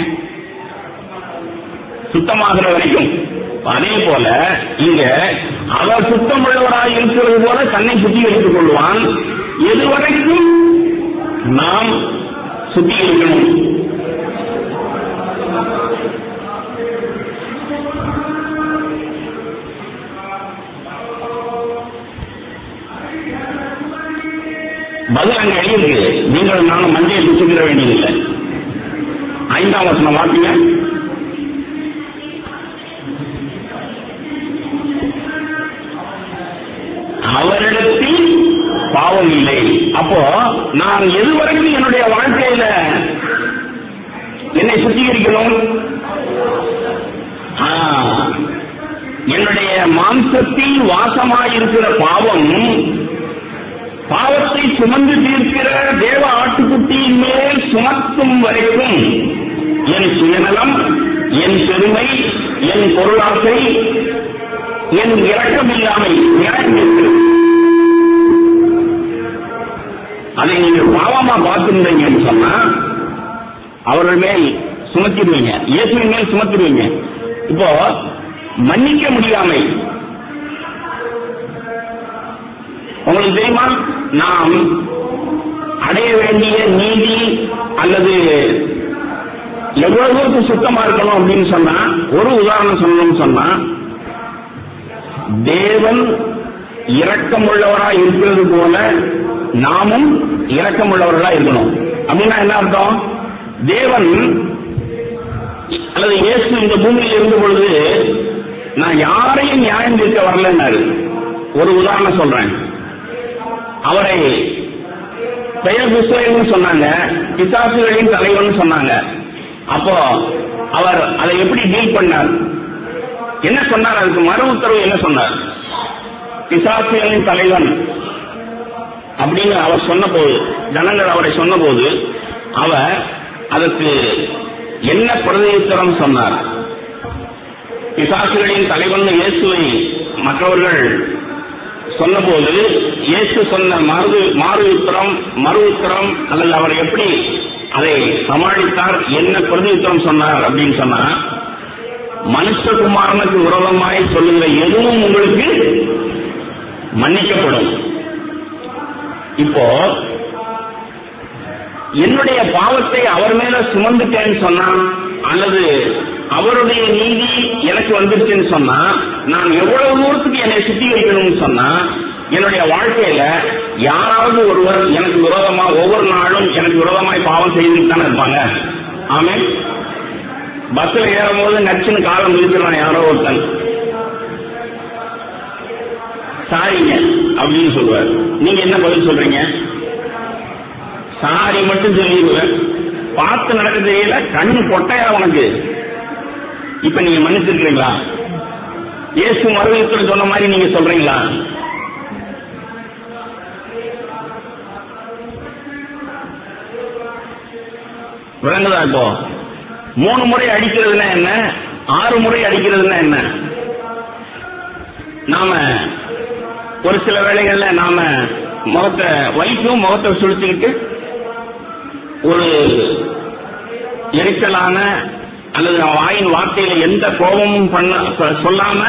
சுத்தமாகிற வரைக்கும். அதே போல இங்க அவர் சுத்தமுள்ளவராக இருக்கிறது போல தன்னை சுத்திகரித்துக் கொள்வான். எதுவரைக்கும் நாம் சுத்திகரிக்கணும்? பதில் அங்க எழுதியிருக்கு. நீங்கள் நானும் மஞ்சளை சுத்திக்கிற வேண்டியதில்லை. 5ஆம் வசனம் வாசிங்க. அவரிடத்தில் பாவம் இல்லை. அப்போ நான் எதுவரைக்கும் என்னுடைய வாழ்க்கையில என்னை சுத்திகரிக்கணும்? என்னுடைய மாம்சத்தில் வாசமாயிருக்கிற பாவம், பாவத்தை சுமந்து தீர்க்கிற தேவ ஆட்டுக்குட்டியின் மேல் சுமத்தும் வரைக்கும் என் சுயநலம், என் பெருமை, என் பொருளாசை, என் இரக்கமில்லாமை நிறைந்திருக்கு. அதை நீங்கள் பாவமா பார்த்திருந்தீங்கன்னு சொன்னா அவர்கள் மேல் சுமத்திடுவீங்க, இயேசுவின் மேல் சுமத்திடுவீங்க. இப்போ மன்னிக்க முடியாமை உங்களுக்கு தெரியுமா? நாம் அடைய வேண்டிய நீதி அல்லது எவ்வளவு சுத்தமா இருக்கணும் அப்படின்னு சொன்னா, ஒரு உதாரணம் சொல்லணும்னு சொன்னா, தேவன் இரக்கமுள்ளவரா இருக்கிறது போல நாமும் இரக்கமுள்ளவர்களா இருக்கணும். அப்படின்னா என்ன அர்த்தம்? தேவன் அல்லது இயேசு இந்த பூமியில் இருந்த பொழுது நான் யாரையும் நியாயம் தீர்க்க வரலன்னாரு. ஒரு உதாரணம் சொல்றேன். அவரை பெயர் புஸ்தகம்னு சொன்னாங்க, பிசாசுகளின் தலைவன் சொன்னாங்க. அப்போ அவர் அதை எப்படி டீல் பண்ணார்? என்ன சொன்னார்? அதுக்கு மறு உத்தரவு என்ன சொன்னார்? பிசாசுகளின் தலைவன் அப்படின்னு அவர் சொன்ன போது, ஜனங்கள் அவரை சொன்ன போது அவர் அதற்கு என்ன பிரதியுத்தரம் சொன்னார்? பிசாசுகளின் தலைவன் இயேசுவை மற்றவர்கள் சொன்னபோது இயேசு சொன்ன மறு உத்தரம் அல்லது அவர் எப்படி அதை சமாளித்தார், என்ன பிரதியுத்தரம் சொன்னார் அப்படின்னு சொன்னா, மனுஷகுமாரனுக்கு விரோதமாய் சொல்லுகிற எதுவும் உங்களுக்கு மன்னிக்கப்படும். இப்போ என்னுடைய பாவத்தை அவர் மேல சுமந்துட்டேன்னு சொன்னா, அல்லது அவருடைய நீதி எனக்கு வந்துருச்சுன்னு சொன்னா, நான் எவ்வளவு தூரத்துக்கு என்னை சுத்திகரிக்கணும்னு சொன்னா, என்னுடைய வாழ்க்கையில யாராவது ஒருவர் எனக்கு விரோதமா ஒவ்வொரு நாளும் எனக்கு விரோதமாய் பாவம் செய்துட்டு தானே இருப்பாங்க. ஆமே, பஸ்ல ஏறும் போது நச்சுன்னு காலம் மிதிச்சிடறான் யாரோ ஒருத்தன், சாரிங்க அப்படின்னு சொல்லுவார். நீங்க என்ன பதில் சொல்றீங்க? சாரி மட்டும் சொல்லிடுவேன், பார்த்து நடக்க தெரியல, கண்ணு பொட்டையா உனக்கு, இப்ப நீங்க மன்னிச்சிருக்கீங்களா? இயேசு மறுபடியும் சொன்ன மாதிரி நீங்க சொல்றீங்களா? விளங்குதா? இப்போ 3 முறை அடிக்கிறதுனா என்ன, 6 முறை அடிக்கிறதுனா என்ன? நாம ஒரு சில வேளைகள்ல நாம முகத்தை வலிக்கும், முகத்தை சுழிச்சுக்கிட்டு ஒரு எரிச்சலான அல்லது வாயின் வார்த்தையில எந்த கோபமும் சொல்லாம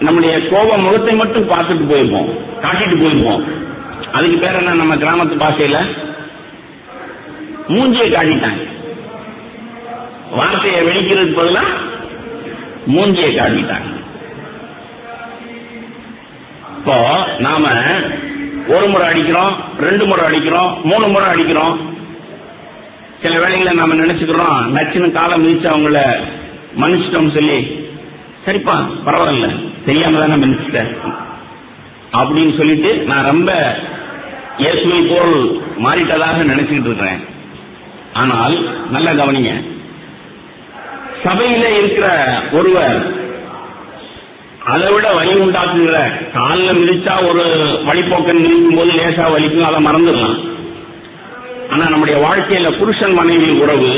நம்முடைய கோப முகத்தை மட்டும் பார்த்துட்டு போயிருப்போம், காட்டிட்டு போயிருப்போம். அதுக்கு பேர் என்ன? நம்ம கிராமத்து பாஷையில மூஞ்சியை காட்டிட்டாங்க. வார்த்தையை வெளிக்கிறதுக்கு பதிலா மூஞ்சியை காட்டிட்டாங்க. இப்போ நாம 1 முறை அடிக்கிறோம், 2 முறை அடிக்கிறோம், 3 முறை அடிக்கிறோம். சில வேளைகளை நாம நினைச்சுக்கிறோம், நச்சுன்னு காலம் மிதிச்சு அவங்கள மன்னிச்சிட்டோம் சொல்லி, சரிப்பா பரவாயில்ல, தெரியாம தானே மன்னிச்சுட்டேன் அப்படின்னு சொல்லிட்டு நான் ரொம்ப இயேசுவை போல் மாறிட்டதாக நினைச்சுக்கிட்டு இருக்கிறேன். ஆனால் நல்ல கவனிங்க, சபையில இருக்கிற ஒருவர் அதை விட வலி உண்டாக்குகிற, காலில் மிதிச்சா ஒரு வழிபோக்கன் மிதிக்கும் போது லேசா வலிக்கும், அதை மறந்துடலாம். ஆனா நம்முடைய வாழ்க்கையில புருஷன் மனைவி உறவு,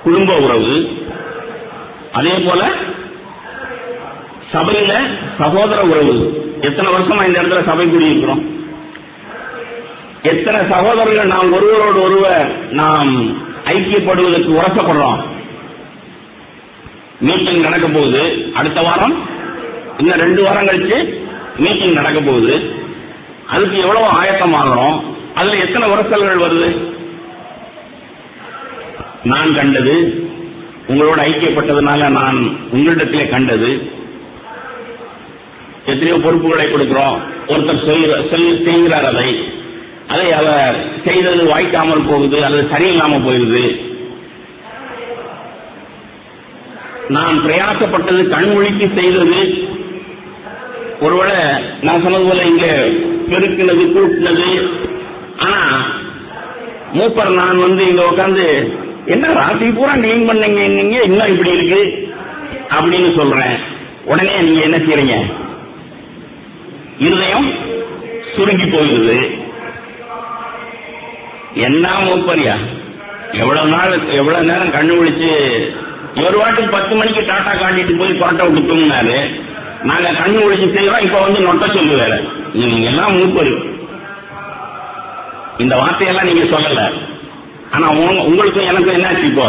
குடும்ப உறவு, அதே போல சபையில சகோதர உறவு. எத்தனை வருஷமா இந்த இடத்துல சபை கூடியிருக்கிறோம்? எத்தனை சகோதரர்கள் நாம் ஒருவரோடு ஒருவர் நாம் ஐக்கியப்படுவதற்கு உரசப்படுறோம். மீட்டிங் நடக்க போகுது அடுத்த வாரம், இன்னும் 2 வாரம் கழிச்சு மீட்டிங் நடக்க போகுது. அதுக்கு எவ்வளவு ஆயத்தமாகறோம்? அதுல எத்தனை உரசல்கள் வருது? நான் கண்டது, உங்களோட ஐக்கியப்பட்டதுனால நான் உங்களிடத்திலே கண்டது. எத்தனையோ பொறுப்புகளை கொடுக்கிறோம், ஒருத்தர் செய்கிறார், அதை அவர் செய்தது வாய்க்காமல் போகுது அல்லது சரியில்லாம போயிருது. நான் பிரயாசப்பட்டது, கண்மொழிக்கு செய்தது, ஒருவேளை நான் சொன்னது போல இங்க பெருக்கினது, கூட்டினது. ஆனா மூப்பர் நான் இங்க உட்காந்து என்ன ராத்திரி பூரா கிளீன் பண்ணீங்க, இன்னும் இப்படி இருக்கு அப்படின்னு சொல்றேன். உடனே நீங்க என்ன செய்றீங்க? இருதயம் சுருங்கி போயிடுது. என்ன மூப்பரியா, எவ்வளவு நேரம் கண்ணு விழிச்சு, ஒரு வாட்டுக்கு 10 மணிக்கு டாட்டா காட்டிட்டு போய் கொரட்டை விட்டு தூங்கினாரு. நாங்க கண்ணு விழிச்சு செய்யறோம், இப்ப நொட்ட சொல்லு வேற. நீங்க எல்லாம் மூப்பரு. இந்த வார்த்தையெல்லாம் நீங்க சொல்லல. ஆனா உங்களுக்கும் எனக்கும் என்னாச்சு? இப்போ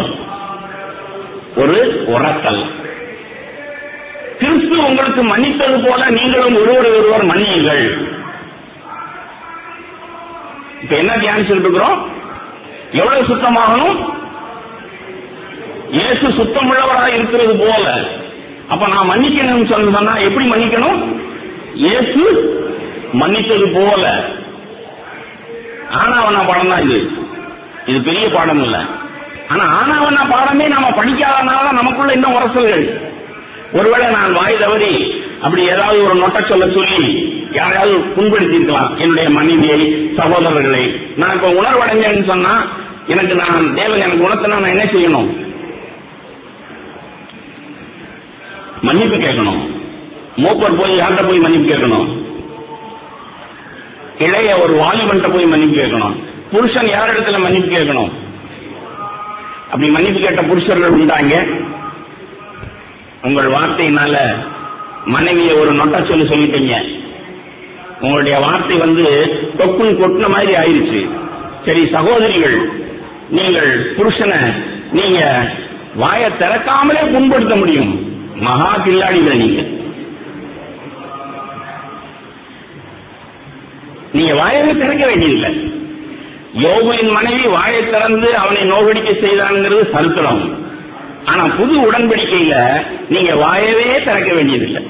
ஒரு உரத்தல். கிறிஸ்து உங்களுக்கு மன்னித்தது போல நீங்களும் ஒருவர் மன்னியுங்கள். இப்ப என்ன தியானிச்சுட்டு இருக்கிறோம்? எவ்வளவு சுத்தமாகணும்? இயேசு சுத்தமுள்ளவராக இருக்கிறது போல. அப்ப நான் மன்னிக்கணும்னு சொன்னா எப்படி மன்னிக்கணும்? இயேசு மன்னித்தது போல. ஆனாவனா பாடம் தான் இது பெரிய பாடம் இல்ல. ஆனா ஆனாவனா பாடமே நாம படிக்காதனால நமக்குள்ள இன்னும் உரசல்கள். ஒருவேளை நான் வாய் தவறி அப்படி ஏதாவது ஒரு நொட்ட சொல்லி யாரையாவது புண்படுத்தி இருக்கலாம், என்னுடைய மனைவியை, சகோதரர்களை. நான் இப்ப உணர்வடைஞ்சேன்னு சொன்னா தேவன் எனக்கு உணர்த்தினா நான் என்ன செய்யணும்? மன்னிப்பு கேட்கணும். மூப்பர் போய் யார்கிட்ட போய் மன்னிப்பு கேட்கணும்? இளைய ஒரு வாலிபன்ட்ட போய் மன்னிப்பு கேட்கணும். புருஷன் யார் இடத்துல மன்னிப்பு கேட்கணும்? அப்படி மன்னிப்பு கேட்ட புருஷர்கள் உண்டாங்க. உங்கள் வார்த்தையினால மனைவியை ஒரு நொட்ட சொல்லிட்டீங்க. உங்களுடைய வார்த்தை தொக்குன்னு கொட்டின மாதிரி ஆயிடுச்சு. சரி சகோதரிகள், நீங்கள் புருஷனை நீங்க வாயை திறக்காமலே புண்படுத்த முடியும். மகா கில்லாடிகள் நீங்க வாயை திறக்க வேண்டியதில்லை. யோபுவின் மனைவி வாயை திறந்து அவனை நோகடிக்க செய்தாங்கிறது சரித்திரம். ஆனா புது உடன்படிக்கையில நீங்க வாயவே திறக்க வேண்டியதில்லை.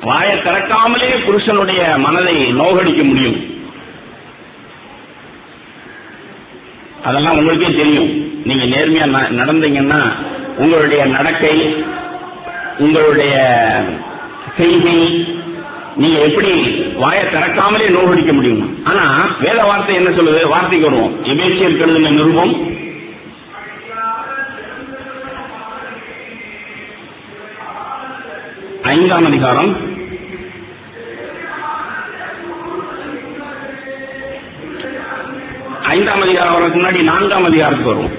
வாயை திறக்காமலே புருஷனுடைய மனதை நோகடிக்க முடியும். அதெல்லாம் உங்களுக்கே தெரியும். நீங்க நேர்மையா நடந்தீங்கன்னா உங்களுடைய நடக்கை, உங்களுடைய செய்கை, நீங்க எப்படி வாயை திறக்காமலே நோகடிக்க முடியும். ஆனா வேத வார்த்தை என்ன சொல்லுது? வார்த்தைக்கு வருவோம். எபேசியர் எழுதின நிருபம் 5ஆம் அதிகாரம் 5ஆம் அதிகாரம் வரதுக்கு முன்னாடி 4ஆம் அதிகாரத்துக்கு வரும்.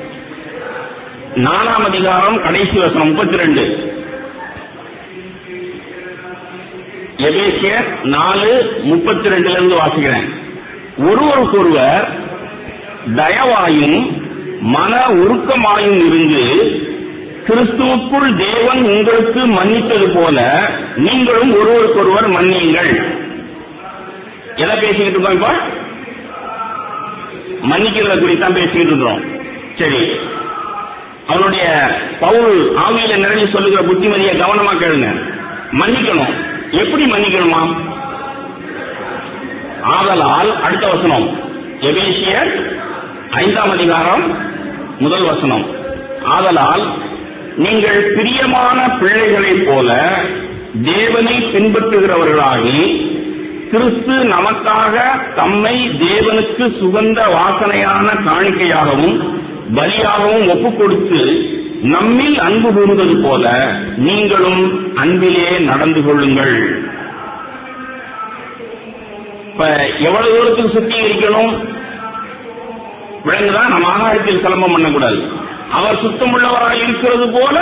4ஆம் அதிகாரம் கடைசி வசனம் 32. எபேசியர் 4:32 இருந்து வாசிக்கிறேன். ஒருவருக்கொருவர் தயவாயும் மன உருக்கமாயும் இருந்து கிறிஸ்துவுக்குள் தேவன் உங்களுக்கு மன்னித்தது போல நீங்களும் ஒருவருக்கொருவர் மன்னியுங்கள். எதை பேசிக்கிட்டு இருக்கோம்? இப்ப மன்னிக்கிறத குறித்தான் பேசிக்கிட்டு இருக்கிறோம். சரி, அவனுடைய பவுல் ஆவியில நிறைய சொல்லுகிற புத்திமதியை கவனமா கேளுங்க. மன்னிக்கணும். எப்படி மன்னிக்கணுமா? ஆதலால், அடுத்த வசனம் எபேசியர் 5ஆம் அதிகாரம் 1 வசனம். ஆதலால் நீங்கள் பிரியமான பிள்ளைகளைப் போல தேவனை பின்பற்றுகிறவர்களாகி கிறிஸ்து நமக்காக தம்மை தேவனுக்கு சுகந்த வாசனையான காணிக்கையாகவும் பலியாகவும் ஒப்புக் கொடுத்து நம்மில் அன்பு கூறுவது போல நீங்களும் அன்பிலே நடந்து கொள்ளுங்கள். இப்ப எவ்வளவு தூரத்துக்கு சுத்திகரிக்கணும் விளங்குதான். நம்ம ஆகாயத்தில் சிலம்பம் பண்ணக்கூடாது. அவர் சுத்தமுள்ளவராய் இருக்கிறது போல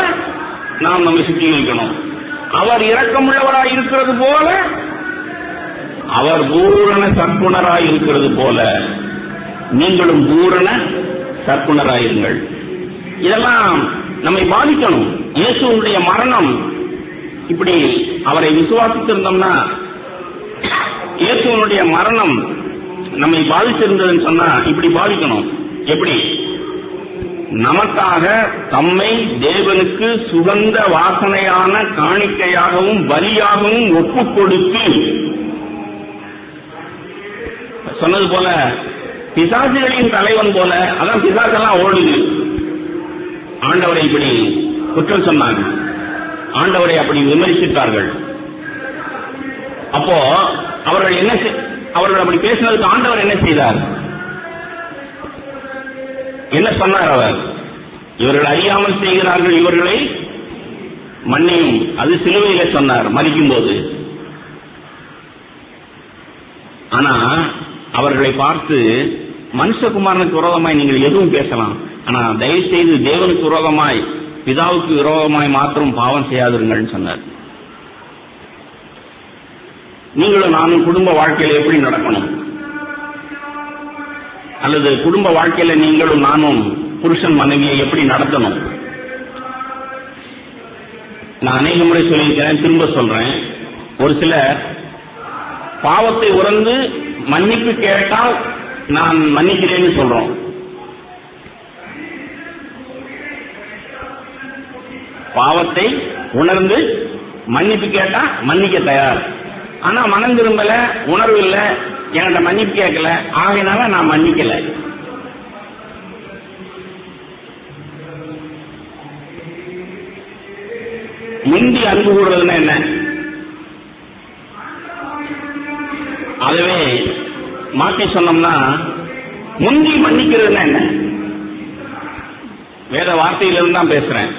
நாம் நம்மை சுத்திகரிக்கணும். அவர் இரக்கமுள்ளவராய் இருக்கிறது போல, அவர் பூரண சற்குணராய் இருக்கிறது போல நீங்களும் பூரண சற்குணராயிருங்கள். இதெல்லாம் நம்மை பாதிக்கணும். இயேசுடைய மரணம் இப்படி அவரை விசுவாசித்திருந்தோம்னா, இயேசுடைய மரணம் நம்மை பாதிச்சிருந்ததுன்னு சொன்னா இப்படி பாதிக்கணும். எப்படி? நமக்காக தம்மை தேவனுக்கு சுகந்த வாசனையான காணிக்கையாகவும் பலியாகவும் ஒப்புக் கொடுத்து, சொன்னது போல பிசாசுகளின் தலைவன் போல, அதான் பிசாசெல்லாம் ஓடுது. ஆண்டவரை இப்படி குற்றம் சொன்னாங்க, ஆண்டவரை அப்படி விமர்சித்தார்கள். அப்போ அவர்கள் அப்படி பேசினதுக்கு ஆண்டவர் என்ன செய்தார்? என்ன சொன்னார் அவர்? இவர்கள் அறியாமல் செய்கிறார்கள், இவர்களை மன்னியும். அது சிலுவையில சொன்னார் மரிக்கும் போது. ஆனா அவர்களை பார்த்து, மனுஷகுமாரனுக்கு விரோதமாய் நீங்கள் எதுவும் பேசலாம், ஆனா தயவு செய்து தேவனுக்கு விரோதமாய், பிதாவுக்கு விரோதமாய் மாத்திரம் பாவம் செய்யாதிருங்கள் சொன்னார். நீங்களும் நானும் குடும்ப வாழ்க்கையில எப்படி நடக்கணும், அல்லது குடும்ப வாழ்க்கையில நீங்களும் நானும் புருஷன் மனைவியை எப்படி நடத்தணும்? நான் அநேக முறை சொல்லியிருக்கிறேன், திரும்ப சொல்றேன். ஒரு சிலர் பாவத்தை உணர்ந்து மன்னிப்பு கேட்டால் நான் மன்னிக்கிறேன்னு சொல்றோம். பாவத்தை உணர்ந்து மன்னிப்பு கேட்டா மன்னிக்க தயார். ஆனா மனம் திரும்பல, உணர்வு இல்ல, என்கிட்ட மன்னிப்பு கேட்கல, ஆகையினால நான் மன்னிக்கல. முந்தி அன்பு கூடுறதுன்னா என்ன? அதுவே மாற்றி சொன்னோம்னா முந்தி மன்னிக்கிறதுன்னா என்ன? வேத வார்த்தையிலிருந்து தான் பேசுறேன்.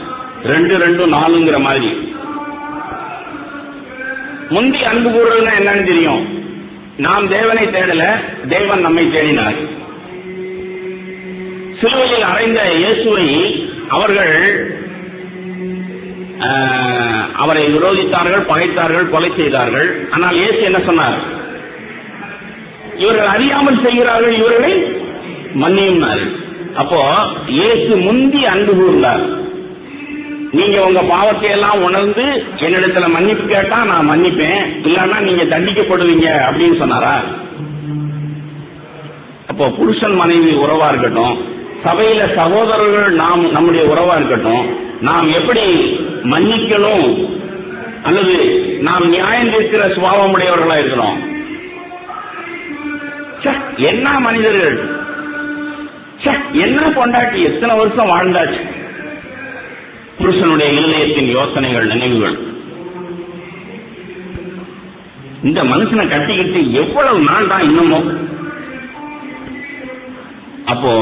2:2:4 மாதிரி. முந்தி அன்பு கூறுறதுன்னா என்னன்னு தெரியும். நாம் தேவனை தேடல, தேவன் நம்மை தேடினார். சிலுவையில் அறைந்த இயேசுவை அவர்கள் அவரை விரோதித்தார்கள், பகைத்தார்கள், கொலை செய்தார்கள். ஆனால் இயேசு என்ன சொன்னார்? இவர்கள் அறியாமல் செய்கிறார்கள், இவர்களை மன்னியும்னார். அப்போ இயேசு முந்தி அன்பு கூர்ந்தார். நீங்க உங்க பாவத்தை எல்லாம் உணர்ந்து என்னிடத்துல மன்னிப்பு கேட்டா நான் மன்னிப்பேன், இல்லன்னா நீங்க தண்டிக்கப்படுவீங்க அப்படின்னு சொன்னாரா? அப்போ புருஷன் மனைவி உறவா இருக்கட்டும், சபையில சகோதரர்கள் நாம் நம்முடைய உறவா இருக்கட்டும், நாம் எப்படி மன்னிக்கணும் அல்லது நாம் நியாயம் தீர்க்கிற சுபாவம் உடையவர்களா இருக்கிறோம். என்ன மனிதர்கள், என்ன பொண்டாட்டி, எத்தனை வருஷம் வாழ்ந்தாச்சு. புருஷனுடைய இருதயத்தின் யோசனைகள், நினைவுகள். இந்த மனுஷனை கட்டிக்கிட்டு எவ்வளவு நாள் தான் இன்னமும். அப்போ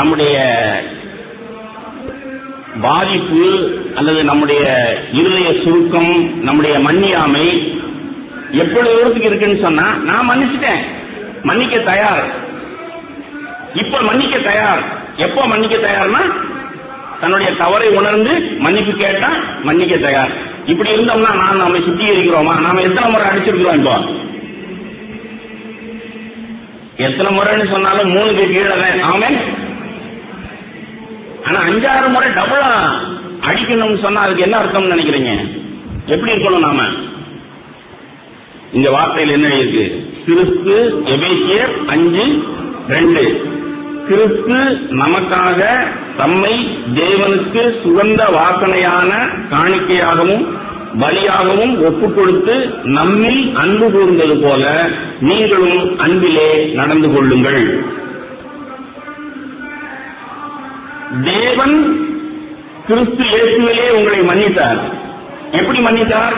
நம்முடைய பாதிப்பு அல்லது நம்முடைய இருதய சுருக்கம், நம்முடைய மன்னியாமை எவ்வளவு தூரத்துக்கு இருக்குன்னு சொன்னா, நான் மன்னிச்சுட்டேன், மன்னிக்க தயார், இப்ப மன்னிக்க தயார். எப்போ மன்னிக்க தயார்னா தன்னுடைய தவறை உணர்ந்து மன்னிப்பு கேட்டா மன்னிக்க தயார். இப்படி இருந்தோம்னா நான் நம்மை சுத்திகரிக்கிறோமா? நாம எத்தனை முறை அடிச்சிருக்கிறோம்? இப்போ எத்தனை முறைன்னு சொன்னாலும் 3க்கு கீழே தான். ஆமென். ஆனா 5-6 முறை டபுளா அடிக்கணும்னு சொன்னா அதுக்கு என்ன அர்த்தம்னு நினைக்கிறீங்க? எப்படி இருக்கணும் நாம? இந்த வார்த்தையில் என்ன இருக்கு? கிறிஸ்து, எபேசியர் 5:2. கிறிஸ்து நமக்காக தம்மை தேவனுக்கு சுகந்த வாசனையான காணிக்கையாகவும் பலியாகவும் ஒப்புக் கொடுத்து நம்மில் அன்பு கூர்ந்தது போல நீங்களும் அன்பிலே நடந்து கொள்ளுங்கள். தேவன் கிறிஸ்து இயேசுவிலே உங்களை மன்னித்தார். எப்படி மன்னித்தார்?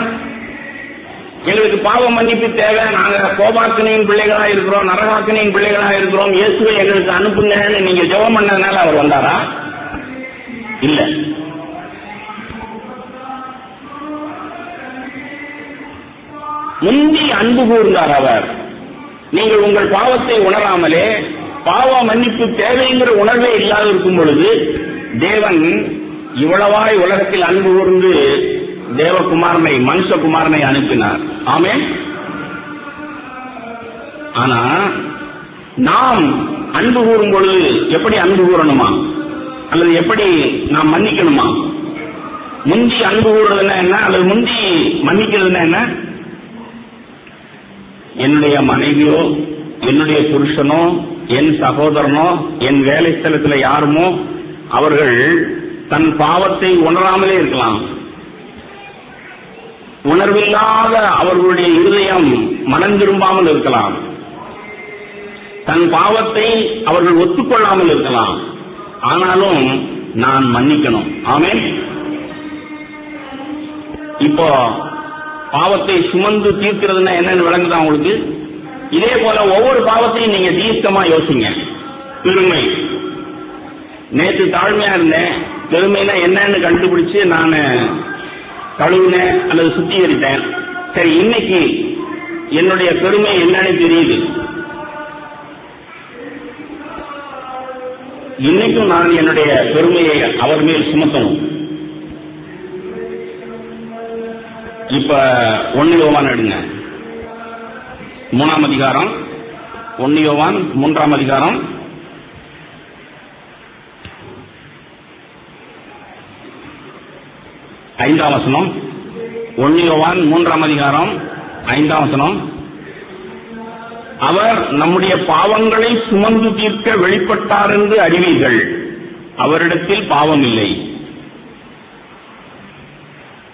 எங்களுக்கு பாவ மன்னிப்பு தேவை, நாங்க கோபாக்கினியின் பிள்ளைகளா இருக்கிறோம், நரகாக்கினியின் பிள்ளைகளா இருக்கிறோம், இயேசுவை எங்களுக்கு அனுப்புங்கன்னு நீங்க ஜெபம் பண்ணதுனால அவர் வந்தாரா? இல்ல. முந்தி அன்பு கூர்ந்தார் அவர். நீங்கள் உங்கள் பாவத்தை உணராமலே பாவ மன்னிப்பு தேவைங்கிற உணர்வே இல்லாத இருக்கும் பொழுது தேவன் இவ்வளவாய் உலகத்தில் அன்பு கூர்ந்து தேவகுமாரனை, மனுஷகுமாரனை அனுப்பினார். ஆமென். ஆனா நாம் அன்பு கூறும் பொழுது எப்படி அன்பு கூறணுமா அல்லது எப்படி நாம் மன்னிக்கணுமா? முந்தி அன்பு கூறுறதுன்னா என்ன அல்லது முந்தி மன்னிக்கிறதுனா என்ன? என்னுடைய மனைவியோ, என்னுடைய புருஷனோ, என் சகோதரனோ, என் வேலை ஸ்தலத்தில் யாருமோ அவர்கள் தன் பாவத்தை உணராமலே இருக்கலாம். உணர்வில்லாத அவர்களுடைய இருதயம் மனம் திரும்பாமல் இருக்கலாம். தன் பாவத்தை அவர்கள் ஒத்துக்கொள்ளாமல் இருக்கலாம். ஆனாலும் நான் மன்னிக்கணும். ஆமென். இப்போ பாவத்தை சுமந்து தீர்க்கிறதுனா என்னன்னு விளங்குதா உங்களுக்கு? இதே போல ஒவ்வொரு பாவத்தையும் நீங்க தீர்க்கமா யோசிங்க. பெருமை, நேற்று தாழ்மையா இருந்தேன், பெருமைனா என்னன்னு கண்டுபிடிச்சு நான் கழுவுனேன் அல்லது சுத்திகரித்தேன். சரி, இன்னைக்கு என்னுடைய பெருமை என்னன்னு தெரியுது. இன்னைக்கும் நான் என்னுடைய பெருமையை அவர் மேல் சுமத்தணும். இப்ப 1 யோவான் எடுங்க, 3ஆம் அதிகாரம். 1 யோவான் 3ஆம் அதிகாரம் 5ஆம் வசனம். 1 யோவான் 3ஆம் அதிகாரம் 5ஆம் வசனம். அவர் நம்முடைய பாவங்களை சுமந்து தீர்க்க வெளிப்பட்டார் என்று அறிவீர்கள். அவரிடத்தில் பாவம் இல்லை.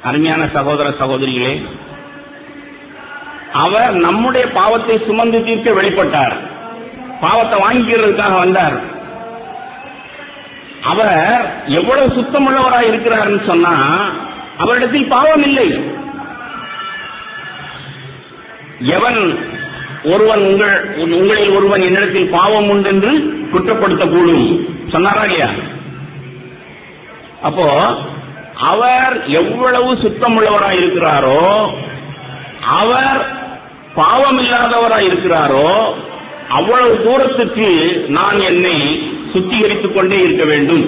அருமையான சகோதர சகோதரிகளே, அவர் நம்முடைய பாவத்தை சுமந்து தீர்க்க வெளிப்பட்டார். பாவத்தை வாங்கிக்கிறதுக்காக வந்தார். அவர் எவ்வளவு சுத்தமுள்ளவராய் இருக்கிறார் சொன்னா அவரிடத்தில் பாவம் இல்லை. எவன் ஒருவன் உங்களில் ஒருவன் என்னிடத்தில் பாவம் உண்டு என்று குற்றப்படுத்தக்கூடும் சொன்னாரா இல்லையா? அப்போ அவர் எவ்வளவு சுத்தமுள்ளவராய் இருக்கிறாரோ, அவர் பாவம் இல்லாதவராய் இருக்கிறாரோ, அவ்வளவு தூரத்துக்கு நான் என்னை சுத்திகரித்துக் கொண்டே இருக்க வேண்டும்.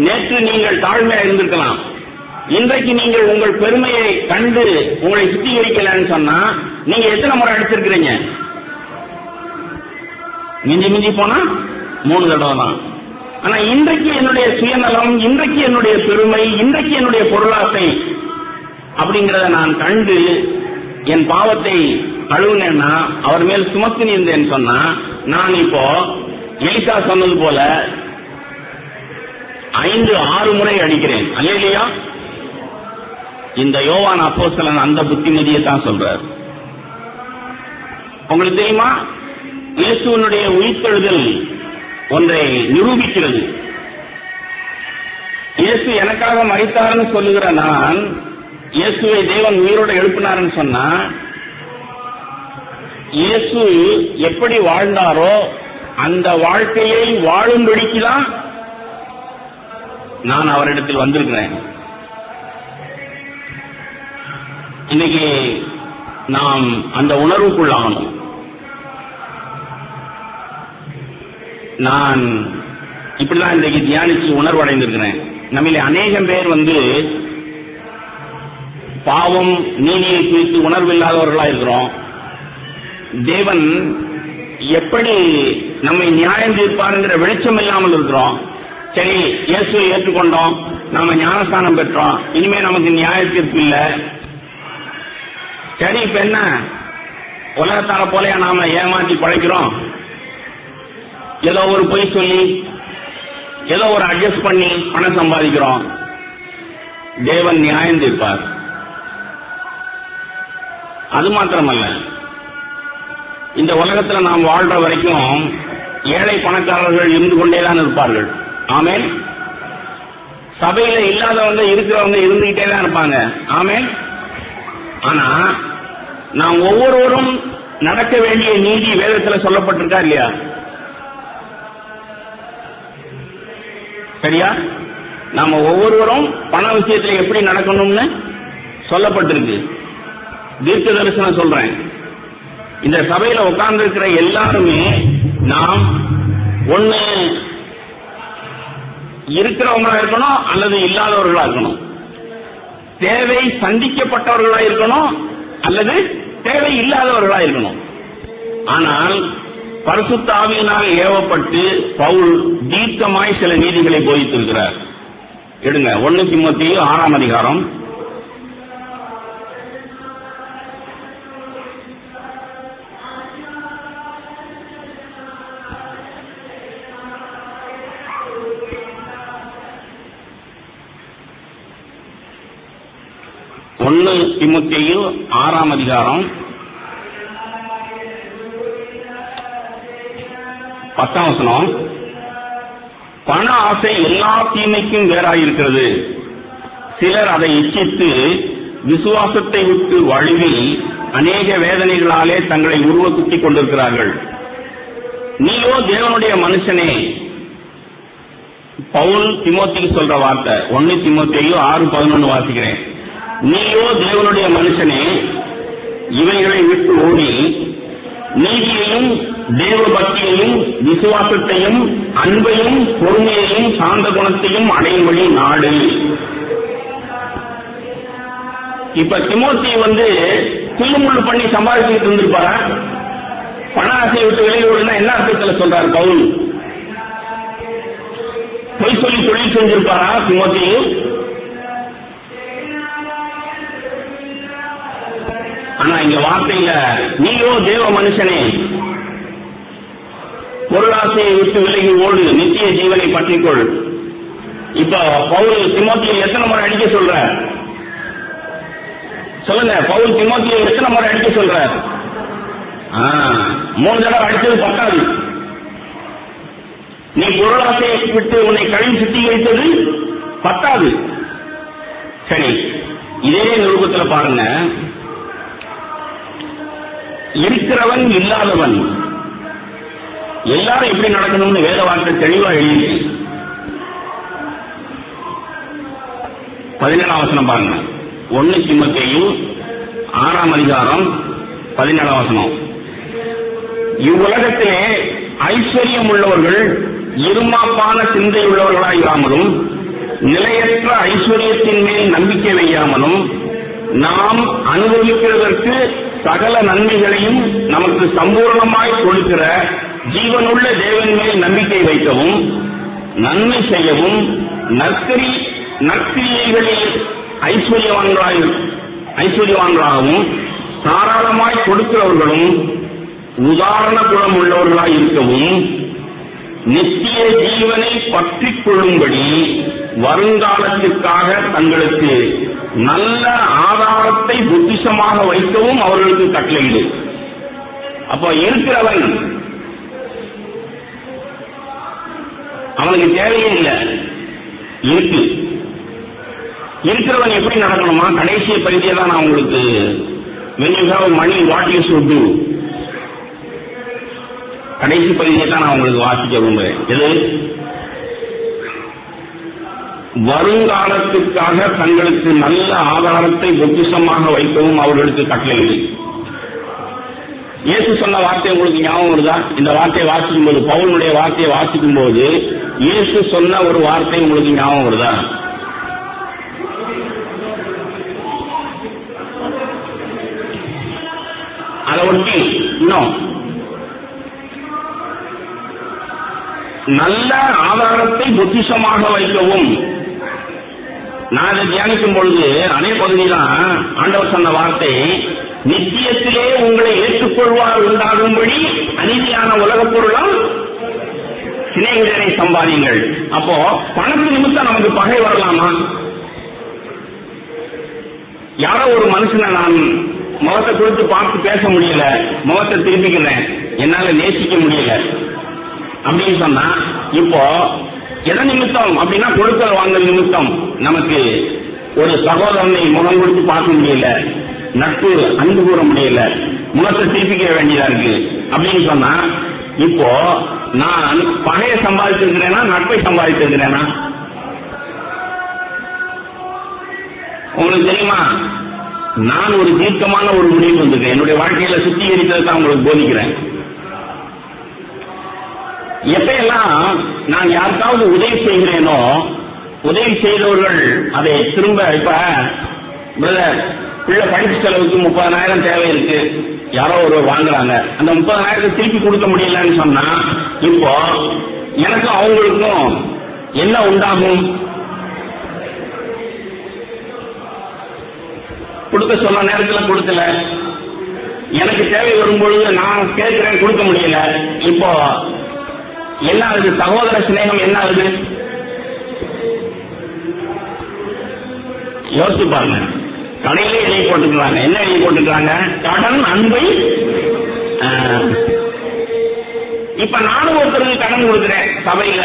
நேற்று நீங்கள் தாழ்மையா இருந்திருக்கலாம், இன்றைக்கு நீங்கள் உங்கள் பெருமையை கண்டு உங்களை சுத்திகரிக்கலன்னு சொன்னா நீங்க எத்தனை முறை அடிச்சிருக்கிறீங்க? மிஞ்சி மிஞ்சி போனா 3 தடவை தான். ஆனா இன்றைக்கு என்னுடைய சுயநலம், இன்றைக்கு என்னுடைய பெருமை, இன்றைக்கு என்னுடைய பொருளாசை அப்படிங்கிறத நான் கண்டு என் பாவத்தை கழுவுனேன்னா, அவர் மேல் சுமத்தி இருந்தேன்னு சொன்னா, நான் இப்போ எலிசா சொன்னது போல 5-6 முறை அடிக்கிறேன். அல்லேலூயா. இந்த யோவான் அப்போஸ்தலன் அந்த புத்திமதியை தான் சொல்றார். உங்களுக்கு தெரியுமா, இயேசுவினுடைய உயிர்த்தெழுதல் ஒன்றை நிரூபிக்கிறது. இயேசு எனக்காக மரித்தார்னு சொல்லுகிற நான், இயேசுவை தேவன் உயிரோடு எழுப்பினார்னு சொன்னா, இயேசு எப்படி வாழ்ந்தாரோ அந்த வாழ்க்கையை வாழும்படிக்குதான் நான் அவரிடத்தில் வந்திருக்கிறேன். இன்னைக்கு நாம் அந்த உணர்வுக்குள்ளாகணும். நான் இப்படிதான் இன்றைக்கு தியானிச்சு உணர்வடைந்திருக்கிறேன். நம்மள அநேகம் பேர் பாவம் நீதியை குறித்து உணர்வில்லாதவர்களா இருக்கிறோம். தேவன் எப்படி நம்மை நியாயம் தீர்ப்பாருங்கிற வெளிச்சம் இல்லாமல் இருக்கிறோம். சரி, இயேசுவை ஏற்றுக்கொண்டோம், நாம ஞானஸ்தானம் பெற்றோம், இனிமே நமக்கு நியாய தீர்ப்பு இல்லை. சரி, இப்ப என்ன, உலகத்தார போலயா நாம ஏமாற்றி பழைக்கிறோம்? ஏதோ ஒரு பொய் சொல்லி, ஏதோ ஒரு அட்ஜஸ்ட் பண்ணி பணம் சம்பாதிக்கிறோம். தேவன் நியாயம் தீர்ப்பார். அது மாத்திரமல்ல, இந்த உலகத்தில் நாம் வாழ்ற வரைக்கும் ஏழை பணக்காரர்கள் இருந்து கொண்டேதான் இருப்பார்கள். ஆமென். சபையில இல்லாதவங்க இருக்கிறவங்க இருந்துகிட்டே தான் இருப்பாங்க. ஆமென். ஆனா நாம் ஒவ்வொருவரும் நடக்க வேண்டிய நீதி வேதத்தில் சொல்லப்பட்டிருக்கா இல்லையா? சரியா? நாம ஒவ்வொருவரும் பண விஷயத்துல எப்படி நடக்கணும்னு சொல்லப்பட்டிருக்கு. தீர்க்க தரிசனம் சொல்றேன். இந்த சபையில உட்கார்ந்து இருக்கிற எல்லாருமே நாம் ஒண்ணு இருக்கிறவங்களா இருக்கணும் அல்லது இல்லாதவர்களா இருக்கணும். தேவை சந்திக்கப்பட்டவர்களா இருக்கணும் அல்லது தேவை இல்லாதவர்களா இருக்கணும். ஆனால் பரிசுத்த ஆவியினால் ஏவப்பட்டு பவுல் தீர்க்கமாய் சில நீதிகளை போதித்திருக்கிறார். எடுங்க 1 தீமோத்தேயு 6ஆம் அதிகாரம். தீமோத்தேயு 6ஆம் அதிகாரம் 10ஆம் வசனம். பண ஆசை எல்லா தீமைக்கும் வேறாயிருக்கிறது. சிலர் அதை இச்சித்து விசுவாசத்தை விட்டு வழுவி அநேக வேதனைகளாலே தங்களை உருவ குத்திக் கொண்டிருக்கிறார்கள். நீயோ தேவனுடைய மனுஷனே, பவுல் தீமோத்தேயுக்கு சொல்ற வார்த்தை 1 தீமோத்தேயு 6:11 வாசிக்கிறேன். நீயோ தேவனுடைய மனுஷனே, இவைகளை விட்டு ஓடி நீதியையும் தேவ பக்தியையும் விசுவாசத்தையும் அன்பையும் பொறுமையையும் சாந்த குணத்தையும் அடையும்படி நாடு. இப்ப தீமோத்தேயு தில்லுமுள்ளு பண்ணி சம்பாதிச்சுட்டு இருந்திருப்பாரா? பண ஆசையை விட்டு வெளியோடுனா என்ன அர்த்தத்துல சொல்றாரு பவுல்? பொய் சொல்லி தொழில் செஞ்சிருப்பாரா தீமோத்தேயு? ஆனா இங்க வார்த்தையில நீயோ தேவ மனுஷனே பொருளாசையை விட்டு விலகி ஓடு, நித்திய ஜீவனை பற்றிக்கொள். இப்ப பவுல் திமோத்தியை எத்தனை முறை அடிக்க சொல்ற சொல்லுங்க? பவுல் திமோத்தியை எத்தனை முறை அடிக்க சொல்ற? 3 தடவை அடிச்சது பத்தாது. நீ பொருளாசையை விட்டு உன்னை கழுவி சுத்திகரித்தது பத்தாது. சரி, இதே நிருபத்தில் பாருங்க, இருக்கிறவன் இல்லாதவன் எல்லாரும் எப்படி நடக்கணும்னு வேத வார்த்தை தெளிவா எழுதி 17ஆம் வசனம் பாருங்க. 1 தீமோத்தேயு 6ஆம் அதிகாரம் 17ஆம் வசனம். இவ்வுலகத்திலே ஐஸ்வர்யம் உள்ளவர்கள் இருமாப்பான சிந்தை உள்ளவர்களாயிராமலும் நிலையற்ற ஐஸ்வர்யத்தின் மேல் நம்பிக்கை வையாமலும் நாம் அனுபவிக்கிறதற்கு சகல நன்மைகளையும் நமக்கு சம்பூர்ணமாய் கொடுக்கிற ஜீவனுள்ள தேவன் மேல் நம்பிக்கை வைக்கவும் நன்மை செய்யவும் நற்கிரியைகளில் ஐஸ்வர்யவான்களாகவும் தாராளமாய் கொடுக்கிறவர்களும் உதாரண குணம் உள்ளவர்களாய் இருக்கவும் நித்திய ஜீவனை பற்றிக் கொள்ளும்படி வருங்காலத்திற்காக தங்களுக்கு நல்ல ஆதாரத்தை புத்திசமாக வைக்கவும் அவர்களுக்கு கட்டளையிடு. அப்போ இருக்கிறவன் அவனுக்கு தேவையே இல்லை, இருக்கிறவன் எப்படி நடக்கணுமா? கடைசி பகுதியை தான் நான் உங்களுக்கு when you have money what you should do, கடைசி பகுதியை தான் நான் உங்களுக்கு வாசிக்க விரும்புகிறேன். எது? வருங்காலத்திற்காக தங்களுக்கு நல்ல ஆதாரத்தை பொக்கிஷமாக வைக்கவும் அவர்களுக்கு கட்டளையிடு. இயேசு சொன்ன வார்த்தை உங்களுக்கு ஞாபகம் வருதா? இந்த வார்த்தையை வாசிக்கும் போது, பவுலுடைய வார்த்தையை வாசிக்கும் போது இயேசு சொன்ன ஒரு வார்த்தை உங்களுக்கு ஞாபகம் வருதா? அதை ஒட்டி இன்னும் நல்ல ஆதாரத்தை பொக்கிஷமாக வைக்கவும். நான் அதை தியானிக்கும் பொழுது அதே பகுதியிலாம் ஆண்டவர் சொன்ன வார்த்தை, நித்தியத்திலே உங்களை ஏற்றுக்கொள்வார் உண்டாகும்படி அநீதியான உலகப் பொருளால் சிநேகிதரை சம்பாதிங்கள். அப்போ பணத்து நிமித்தம் நமக்கு பகை வரலாமா? யாரோ ஒரு மனுஷனை நான் முகத்தை கொடுத்து பார்த்து பேச முடியல, முகத்தை திருப்பிக்கிறேன், என்னால நேசிக்க முடியல அப்படின்னு சொன்னா, இப்போ எதை நிமித்தம் அப்படின்னா கொடுக்கல் வாங்கல் நிமித்தம் நமக்கு ஒரு சகோதரனை முகம் கொடுத்து பார்க்க முடியல, நட்பு அன்பு கூற முடியல, முகத்தை திருப்பிக்க வேண்டியதா இருக்கு அப்படின்னு சொன்னா, இப்போ நான் பகையை சம்பாதிச்சிருக்கிறேனா நட்பை சம்பாதிச்சிருக்கிறேனா? உங்களுக்கு தெரியுமா, நான் ஒரு தீர்க்கமான ஒரு முடிவு வந்திருக்கேன். என்னுடைய வாழ்க்கையில சுத்திகரித்ததை தான் உங்களுக்கு போதிக்கிறேன். எப்பெல்லாம் நான் யாருக்காவது உதவி செய்கிறேனோ, உதவி செய்தவர்கள் அதை திரும்ப, இப்ப பிரதர் பிள்ளை படிப்பு செலவுக்கு 30,000 தேவை இருக்கு, யாரோ ஒருவர் வாங்குறாங்க, அந்த 30,000 திருப்பி கொடுக்க முடியலன்னு சொன்னா, இப்போ எனக்கும் அவங்களுக்கும் என்ன உண்டாகும்? கொடுக்க சொன்ன நேரத்தில் கொடுக்கல, எனக்கு தேவை வரும்பொழுது நான் கேட்கிறேன், கொடுக்க முடியல. இப்போ என்ன ஆகுது? சகோதர சிநேகம் என்ன ஆகுது? யோசிச்சு பாருங்க. கடையிலே எழுதி போட்டுக்கிறாங்க. என்ன எழுதி போட்டுக்கிறாங்க? கடன் அன்பை. இப்ப நானும் ஒருத்தருக்கு கடன் கொடுக்கிறேன் சபையில,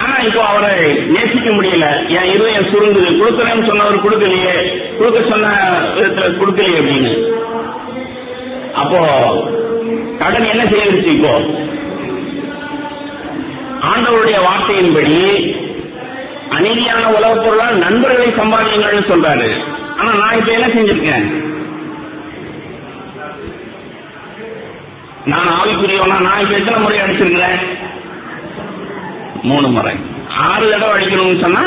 ஆனா இப்போ அவரை நேசிக்க முடியல, என் இருதயம் சுருங்குது. கொடுக்கிறேன்னு சொன்னவர் கொடுக்கலையே, கொடுக்க சொன்ன விதத்துல கொடுக்கலையே அப்படின்னு. அப்போ கடன் என்ன செய்யறது? இப்போ ஆண்டவருடைய வார்த்தையின்படி அநீதியான உலகப் பொருளால் நண்பர்களை சம்பாதிங்கள்னு சொல்றாரு. ஆனா நான் இப்ப என்ன செஞ்சிருக்கேன்? நான் ஆவிக்குரியவனா? நான் இப்ப எத்தனை முறை அடிச்சிருக்கிறேன்? 3 முறை. 6 தடவை அடிக்கணும்னு சொன்னா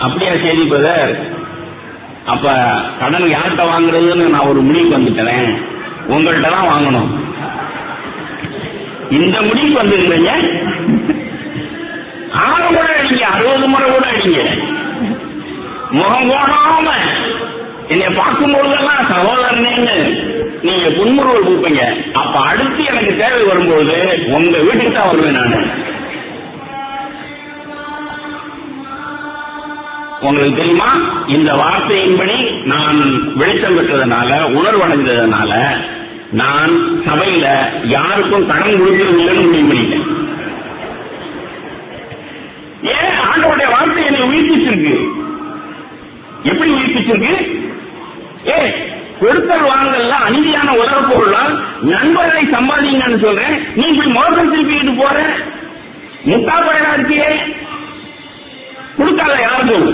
அப்படியா செய்தி பிரதர்? அப்ப கடன் யார்கிட்ட வாங்குறதுன்னு நான் ஒரு முடிவுக்கு வந்துட்டேன். உங்கள்கிட்ட தான் வாங்கணும். இந்த முடிவுக்கு வந்துருக்கிறீங்க. 6 முறை அடிங்க, 60 முறை கூட அடிங்க, முகம் போடாம என்னை பார்க்கும் பொழுதெல்லாம் சகோதரனேன்னு நீங்க புன்முறுவல் கொடுப்பீங்க. அப்ப அடுத்து எனக்கு தேவை வரும்போது உங்க வீட்டுக்கு தான் வருவேன் நான். உங்களுக்கு தெரியுமா, இந்த வார்த்தையின்படி நான் வெளிச்சம் பெற்றதுனால, உணர்வடைந்ததுனால நான் சபையில யாருக்கும் கடன் கொடுக்கிறது இல்லைன்னு முடிவு பண்ணிட்டேன். ஏன்? ஆண்டவருடைய வார்த்தை என்னை உயிர்ப்பிச்சிருக்கு. எப்படி உயிர்ப்பிச்சிருக்கு? கொடுத்தல் வாங்கல அநீதியான உலக பொருளால் நண்பர்களை சம்பாதிங்கன்னு சொல்றேன். நீ இப்படி மோசம் திருப்பிக்கிட்டு போற முட்டா பயனா இருக்கியே. கொடுக்காத யாருக்கும்.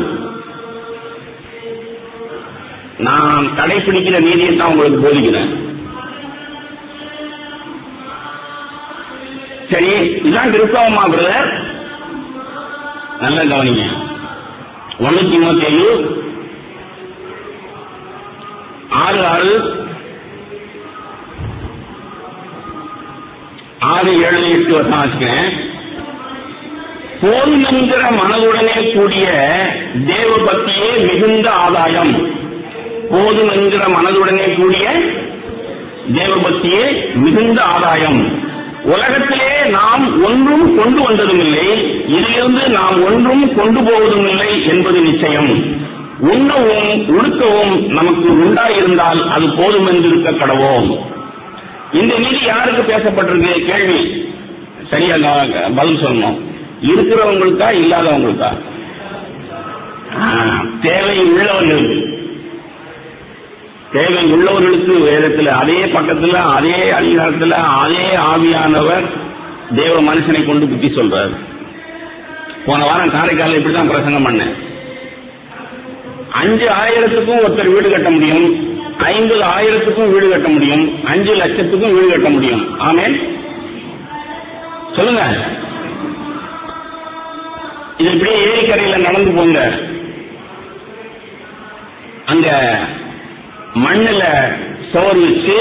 நான் கடைபிடிக்கிற நீதியை தான் உங்களுக்கு போதிக்கிறேன். சரி, இதுதான் கிறிஸ்தவமா பிரதர்? நல்ல கவனிங்க. 1 தீமோத்தேயு 6:6, 6, 7, 8 வருஷம் வச்சுக்கிறேன். போதும் என்கிற மனதுடனே கூடிய தேவ பக்தியே மிகுந்த ஆதாயம். போதும் என்கிற மனதுடனே கூடிய தேவ பக்தியே மிகுந்த ஆதாயம். உலகத்திலே நாம் ஒன்றும் கொண்டு வந்ததும் இல்லை, இதிலிருந்து நாம் ஒன்றும் கொண்டு போவதும் இல்லை என்பது நிச்சயம். உண்ணவும் உடுக்கவும் நமக்கு உண்டாயிருந்தால் அது போதும் என்று இருக்க கடவோம். இந்த நீதி யாருக்கு பேசப்பட்டிருக்கு? கேள்வி. சரியா பதில் சொல்லணும். இருக்கிறவங்களுக்கா இல்லாதவங்களுக்கா? தேவை உள்ளவர்களுக்கு. தேவை உள்ளவர்களுக்கு வேதத்தில் அதே பக்கத்தில் அதே அதிகாரத்தில் அதே ஆவியானவர் தேவ மனுஷனை கொண்டு புத்தி சொல்றார். போன வாரம் காரைக்காலில் இப்படிதான் பிரசங்கம் பண்ணேன். 5,000க்கும் ஒருத்தர் வீடு கட்ட முடியும், 50,000க்கும் வீடு கட்ட முடியும், 5 லட்சத்துக்கும் வீடு கட்ட முடியும். ஆமென் சொல்லுங்க. இது இப்படியே ஏரிக்கரையில நடந்து போங்க. அங்க மண்ணில் சோறு வச்சு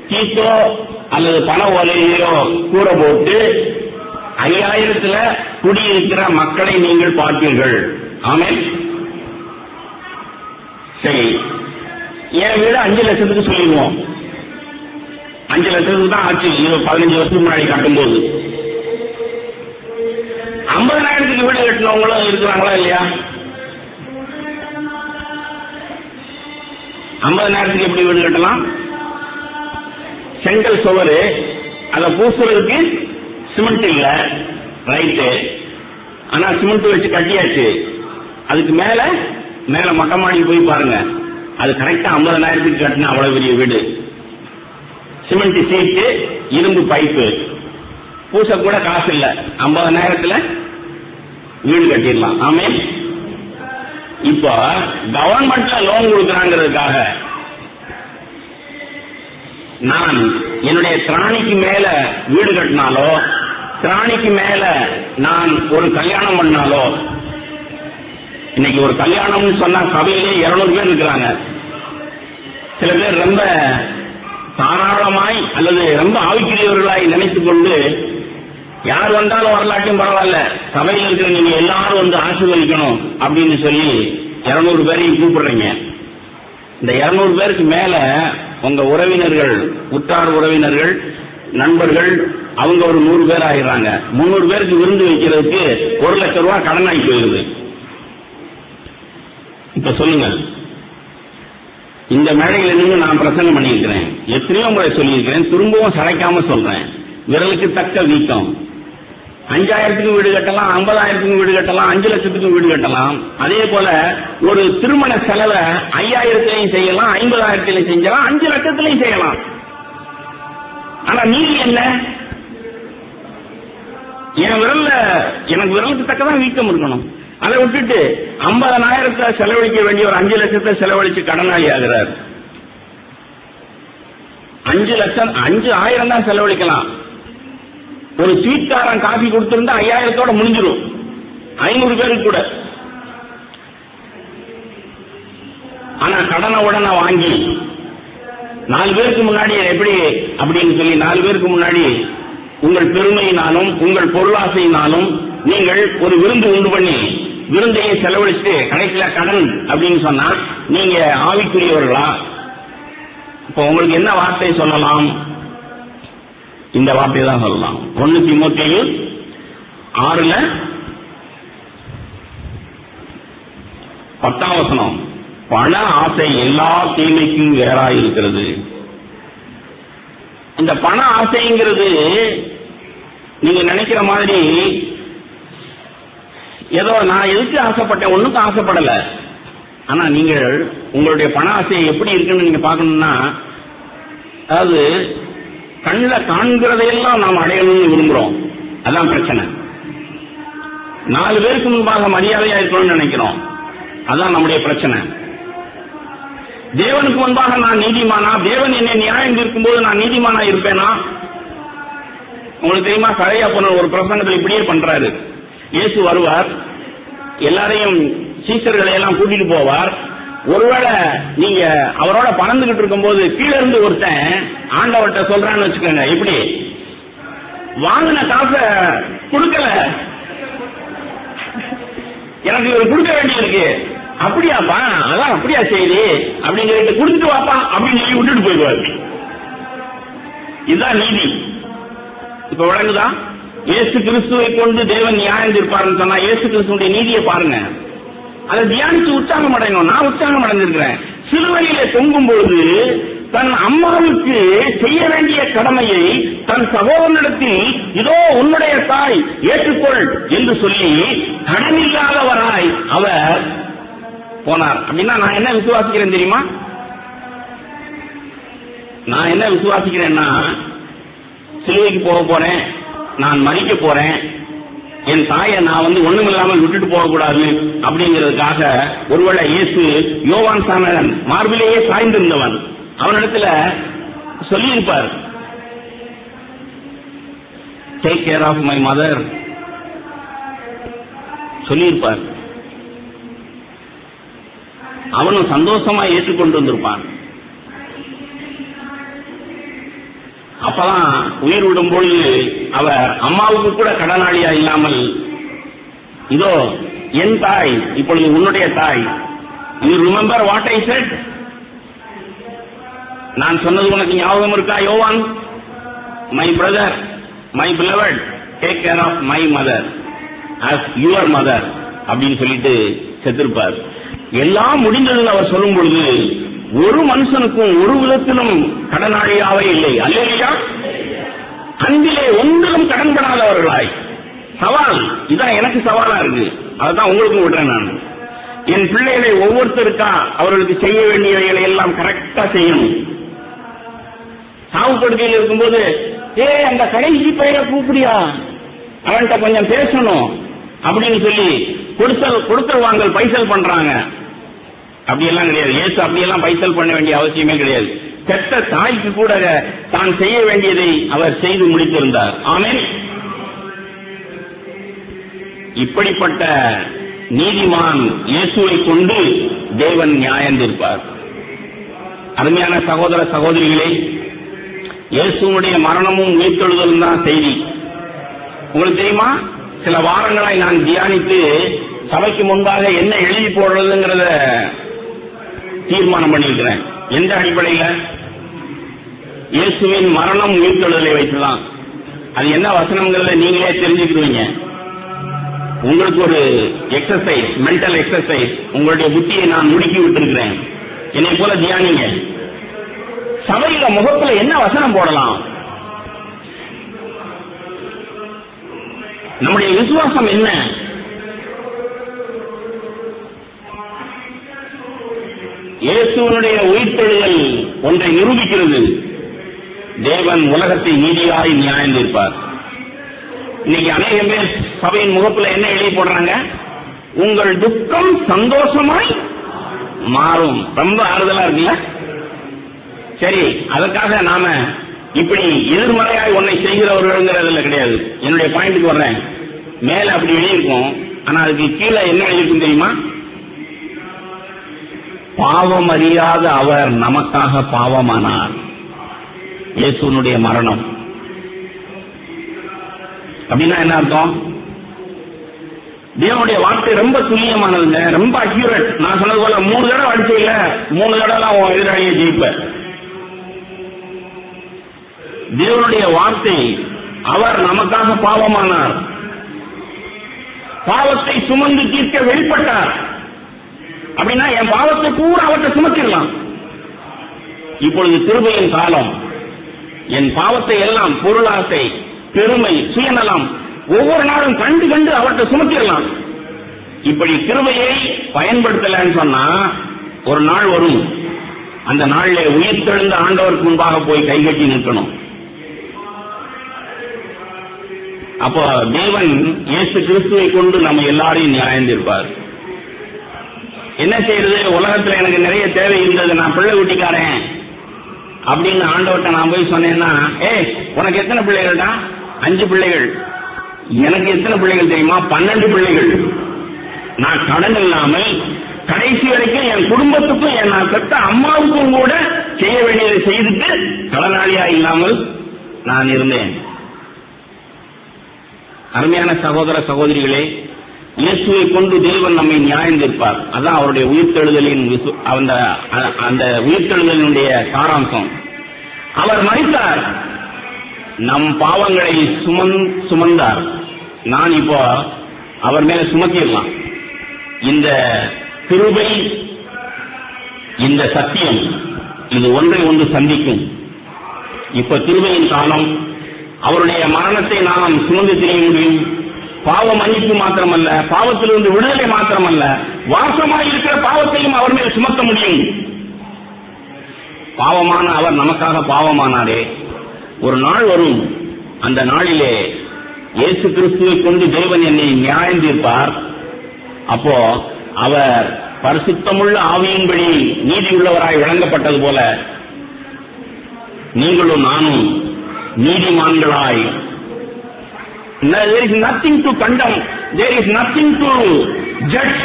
கீத்தோ அல்லது பண ஓலையோ கூரை போட்டு 5,000த்துல குடியிருக்கிற மக்களை நீங்கள் பார்ப்பீர்கள். ஆமென். சரி, என் வீடு 5 லட்சத்துக்கு சொல்லிடுவோம். 5 லட்சத்துக்கு தான் ஆச்சு 15 வருஷத்துக்கு முன்னாடி கட்டும்போது. 50,000க்கு வீடு கட்டினவங்களும் இருக்கிறாங்களா இல்லையா? 50,000க்கு எப்படி வீடு கட்டலாம்? செங்கல் சுவரு, அதை பூசுறதுக்கு சிமெண்ட் இல்ல, ரைட்டு. ஆனா சிமெண்ட் வச்சு கட்டியாச்சு. அதுக்கு மேல மொட்டை மாடி போய் பாருங்க, அது கரெக்டா 50,000க்கு கட்டின அவ்வளவு பெரிய வீடு. சிமெண்ட் சீட்டு, இரும்பு பைப்பு, பூச கூட காசு இல்ல, 50,000த்துல வீடு கட்டிடலாம். ஆமே. இப்போ கவர்மெண்ட்ல லோன் கொடுக்கறாங்கிறதுக்காக நான் என்னுடைய திராணிக்கு மேல வீடு கட்டினாலோ, திராணிக்கு மேல நான் ஒரு கல்யாணம் பண்ணாலோ, இன்னைக்கு ஒரு கல்யாணம்னு சொன்னா சபையிலே 200 பேர் இருக்கிறாங்க. சில பேர் ரொம்ப தாராளமாய் அல்லது ரொம்ப ஆவிக்குரியவர்களாய் நினைத்துக் கொண்டு யார் வந்தாலும் வரலாட்டும் பரவாயில்ல, சபையில் இருக்கிற நீங்க எல்லாரும் வந்து ஆசீர்வதிக்கணும் அப்படின்னு சொல்லி 200 பேரையும் கூப்பிடுறீங்க. இந்த 200 பேருக்கு மேல உங்க உறவினர்கள், உற்றார் உறவினர்கள், நண்பர்கள், அவங்க ஒரு 100 பேர் ஆயிடுறாங்க. 300 பேருக்கு விருந்து வைக்கிறதுக்கு 1 லட்சம் ரூபாய் கடனாகி போயிருது. இப்ப சொல்லுங்க, இந்த மேடையில இருந்து நான் பிரசங்கம் பண்ணியிருக்கிறேன், எத்தனையோ முறை சொல்லியிருக்கிறேன், திரும்பவும் சளைக்காம சொல்றேன். விரலுக்கு தக்க வீக்கம். 5,000க்கு வீடு கட்டலாம், 50,000க்கு வீடு கட்டலாம், 5 லட்சத்துக்கு வீடு கட்டலாம். அதே போல ஒரு திருமண செலவை 5,000த்திலையும் செய்யலாம், 50,000த்திலையும் செஞ்சலாம், 5 லட்சத்திலையும் செய்யலாம். ஆனா நீதி என்ன? என் விரல்ல எனக்கு விரலுக்கு தக்கதான் வீக்கம் இருக்கணும். அதை விட்டுட்டு 50,000த்தை செலவழிக்க வேண்டிய ஒரு 5 லட்சத்தை செலவழிச்சு கடனாளி ஆகிறார். 5 லட்சம் 5,000 தான் செலவழிக்கலாம். ஒரு ஸ்வீட்காரன் காஃபி கொடுத்திருந்தா 5,000த்தோட முடிஞ்சிடும், 500 பேருக்கு கூட. ஆனா கடனை உடனே வாங்கி 4 பேருக்கு முன்னாடி எப்படி அப்படின்னு சொல்லி 4 பேருக்கு முன்னாடி உங்கள் பெருமையினாலும் உங்கள் பொருளாசையினாலும் நீங்கள் ஒரு விருந்து உண்டு பண்ணி விருந்தையும் செலவழிச்சுட்டு கடைசியில கடன் அப்படின்னு சொன்னா நீங்க ஆவிக்குரியவர்களா? இப்போ உங்களுக்கு என்ன வார்த்தை சொல்லலாம்? இந்த வார்த்தையை தான் சொல்லலாம். 1 தீமோத்தேயு 6:10 பண ஆசை எல்லா தீமைக்கும் வேறாய் இருக்கிறது. இந்த பண ஆசைங்கிறது நீங்க நினைக்கிற மாதிரி ஏதோ நான் எதுக்கு ஆசைப்பட்டேன், ஒண்ணுக்கும் ஆசைப்படல. ஆனா நீங்கள் உங்களுடைய பண ஆசை எப்படி இருக்குன்னு நீங்க பார்க்கணும்னா, அதாவது கண்ணில் காண்கிறதையெல்லாம் நாம் அடையணும்னு விரும்புறோம். அதான் பிரச்சனை. 4 பேருக்கு முன்பாக மரியாதையா இருக்கணும்னு நினைக்கிறோம். அதான் நம்முடைய பிரச்சனை. தேவனுக்கு முன்பாக நான் நீதிமானா? தேவன் என்னை நியாயம் இருக்கும்போது நான் நீதிமானா இருப்பேனா? உங்களுக்கு தெரியுமா, கரையா போன ஒரு பிரசங்கத்தில் இப்படியே பண்றாரு. இயேசு வருவார், எல்லாரையும் சீசர்களை எல்லாம் கூட்டிட்டு போவார். ஒருவேளை நீங்க அவரோட பறந்துகிட்டு இருக்கும் போது கீழே இருந்து ஒருத்தன் ஆண்டவர்கிட்ட சொல்றான்னு வச்சுக்கோங்க, எப்படி வாங்கின காசை கொடுக்கல, எனக்கு இவர் கொடுக்க வேண்டியிருக்கு. அப்படியாப்பா, அதான் அப்படியா செய்தி அப்படிங்கிறத கொடுத்துட்டு வாப்பா அப்படின்னு சொல்லி விட்டுட்டு போயிடுவார். இதுதான் நீதி. இப்ப வழங்குதா? இயேசு கிறிஸ்துவை கொண்டு தேவன் நியாயம் தீர்ப்பாருன்னு சொன்னா இயேசு கிறிஸ்துடைய நீதியை பாருங்க. அதை தியானிச்சு உற்சாகம் அடையணும். நான் உற்சாகம் அடைஞ்சிருக்கிறேன். சிலுவையிலே தொங்கும் பொழுது தன் அம்மாவுக்கு செய்ய வேண்டிய கடமையை தன் சகோதரனிடத்தில் இதோ உன்னுடைய தாய் ஏற்றுக்கொள் என்று சொல்லி கடனில்லாதவராய் அவர் போனார். அப்படின்னா நான் என்ன விசுவாசிக்கிறேன் தெரியுமா? நான் என்ன விசுவாசிக்கிறேன்னா, சிலுவைக்கு போக போறேன், நான் மறிக்க போறேன், என் தாயை நான் ஒண்ணுமில்லாமல் விட்டுட்டு போகக்கூடாது அப்படிங்கிறதுக்காக ஒருவேளை இயேசு யோவான் சாணகன் மார்பிலேயே சாய்ந்திருந்தவன் அவனிடத்துல சொல்லியிருப்பார், take care of my mother சொல்லியிருப்பார். அவனும் சந்தோஷமா ஏற்றுக்கொண்டு வந்திருப்பான். அப்பதான் உயிர் விடும் பொழுது அவர் அம்மாவுக்கு கூட கடனாளியா இல்லாமல், இதோ என் தாய் இப்பொழுது உன்னுடைய தாய், you remember what I said, நான் சொன்னது உனக்கு ஞாபகம் இருக்கா Yovan? My brother, my beloved, take care of my mother as your mother அப்படின்னு சொல்லிட்டு செத்திருப்பார். எல்லாம் முடிந்ததுன்னு அவர் சொல்லும் பொழுது ஒரு மனுஷனுக்கும் ஒரு விதத்திலும் கடனாளியாவே இல்லை. அல்லேலூயா. அன்பிலே ஒன்றிலும் கடன்படாதவர்களாய். சவால் இதான் எனக்கு சவாலா இருக்கு. அதான் உங்களுக்கும் விடுறேன். நான் என் பிள்ளைகளை ஒவ்வொருத்தருக்கா அவர்களுக்கு செய்ய வேண்டியவைகளை எல்லாம் கரெக்டா செய்யணும். சாவு படுக்கையில் இருக்கும்போது அந்த கடைசி பெயரை கூப்பிடியா, அவன்கிட்ட கொஞ்சம் பேசணும் அப்படின்னு சொல்லி கொடுத்தல் வாங்கல் பைசல் பண்றாங்க. அப்படியெல்லாம் கிடையாது. இயேசு அப்படியெல்லாம் பைசல் பண்ண வேண்டிய அவசியமே கிடையாது. பெற்ற தாய்க்கு கூட தான் செய்ய வேண்டியதை அவர் செய்து முடித்திருந்தார். ஆமென். இப்படிப்பட்ட நீதிமான் இயேசுவை கொண்டு தேவன் நியாயம் தீர்ப்பார். அருமையான சகோதர சகோதரிகளே, இயேசுடைய மரணமும் உயிர்த்தெழுதலும் தான் செய்தி. உங்களுக்கு தெரியுமா, சில வாரங்களாய் நான் தியானித்து சபைக்கு முன்பாக என்ன எழுதி போடுறதுங்கிறத தீர்மானம் பண்ணியிருக்கிறேன். எந்த அடிப்படையில்? இயேசுவின் மரணம் உயிர்த்தெழுதலை வைத்துதான். அது என்ன வசனங்கிறத நீங்களே தெரிஞ்சுக்கிடுவீங்க. உங்களுக்கு ஒரு எக்ஸசைஸ், மென்டல் எக்ஸசைஸ், உங்களுடைய புத்தியை நான் முடுக்கி விட்டிருக்கிறேன். என்னை போல தியானிங்க. சபையில முகத்துல என்ன வசனம் போடலாம்? நம்முடைய விசுவாசம் என்ன? இயேசுவினுடைய உயிர்த்தெழுதல் ஒன்றை நிரூபிக்கிறது. தேவன் உலகத்தை நீதியாய் நியாயம் தீர்ப்பார். இன்னைக்கு அநேகம் பேர் சபையின் முகப்புல என்ன எழுதி போடுறாங்க? உங்கள் துக்கம் சந்தோஷமாய் மாறும். ரொம்ப ஆறுதலா இருக்குல்ல? சரி, அதற்காக நாம இப்படி எதிர்மறையாய் ஒன்னை செய்கிறவர்கள்ங்கிறதுல கிடையாது. என்னுடைய பாயிண்ட்டுக்கு வர்றேன். மேல அப்படி எழுதியிருக்கும், ஆனா அதுக்கு கீழே என்ன எழுதியிருக்கும் தெரியுமா? பாவம் அறியாத அவர் நமக்காக பாவமானார். இயேசுனுடைய மரணம் அப்படின்னா என்ன அர்த்தம்? தேவனுடைய வார்த்தை ரொம்ப துல்லியமானதுங்க, ரொம்ப அக்யூரேட். நான் சொன்னது போல 3 தடவை அடிச்சு இல்ல, 3 தடவை உன் எதிராளியை ஜெயிப்ப. தேவனுடைய வார்த்தை, அவர் நமக்காக பாவமானார், பாவத்தை சுமந்து தீர்க்க வெளிப்பட்டார். அப்படின்னா என் பாவத்தை பூரா அவற்றை சுமத்திடலாம். இப்பொழுது கிருபையின் காலம். என் பாவத்தை எல்லாம், பொருளாசை, பெருமை, சுயநலம், ஒவ்வொரு நாளும் கண்டு கண்டு அவற்றை சுமத்திடலாம். இப்படி கிருபையை பயன்படுத்தலன்னு சொன்னா ஒரு நாள் வரும், அந்த நாளிலே உயிர்த்தெழுந்த ஆண்டவருக்கு முன்பாக போய் கைகட்டி நிற்கணும். அப்போ தேவன் இயேசு கிறிஸ்துவை கொண்டு நம்ம எல்லாரையும் நியாயந்திருப்பார். என்ன செய்யறது, உலகத்துல எனக்கு நிறைய தேவை இருந்தது, நான் பிள்ளை ஊட்டிக்காரன் அப்படின்னு ஆண்டவர்கிட்ட நான் போய் சொன்னேன்னா, உனக்கு எத்தனை பிள்ளைகள்டா? 5 பிள்ளைகள். எனக்கு எத்தனை பிள்ளைகள் தெரியுமா? 12 பிள்ளைகள். நான் கடன் இல்லாமல் கடைசி வரைக்கும் என் குடும்பத்துக்கும் என் நான் பெற்ற அம்மாவுக்கும் கூட செய்ய வேண்டியதை செய்துட்டு கடனாளியா இல்லாமல் நான் இருந்தேன். அருமையான சகோதர சகோதரிகளே, இயேசுவை கொண்டு தேவன் நம்மை நியாயம் தீர்ப்பார். அதான் அவருடைய உயிர்த்தெழுதலின் அந்த உயிர்த்தெழுதலினுடைய சாராம்சம். அவர் மரித்தார், நம் பாவங்களை சுமந்தார். நான் இப்போ அவர் மேல சுமத்திடலாம். இந்த கிருபை, இந்த சத்தியம், இது ஒன்றை ஒன்று சந்திக்கும். இப்ப கிருபையின் காலம். அவருடைய மரணத்தை நாம் சுமந்து திரிய முடியும். பாவ மன்னிப்பு மாத்திரமல்ல, பாவத்திலிருந்து விடுதலை மாத்திரமல்ல, வாசமாக இருக்கிற பாவத்தையும் அவர் மேல் சுமத்த முடியும். பாவமான அவர் நமக்காக பாவமானாரே. ஒரு நாள் வரும், அந்த நாளிலே இயேசு கிறிஸ்துவை கொண்டு தேவன் என்னை நியாயம் தீர்ப்பார். அப்போ அவர் பரிசுத்தமுள்ள ஆவியின்படி நீதியுள்ளவராய் விளங்கப்பட்டது போல நீங்களும் நானும் நீதிமான்களாய். There is nothing to condemn, there is nothing to judge.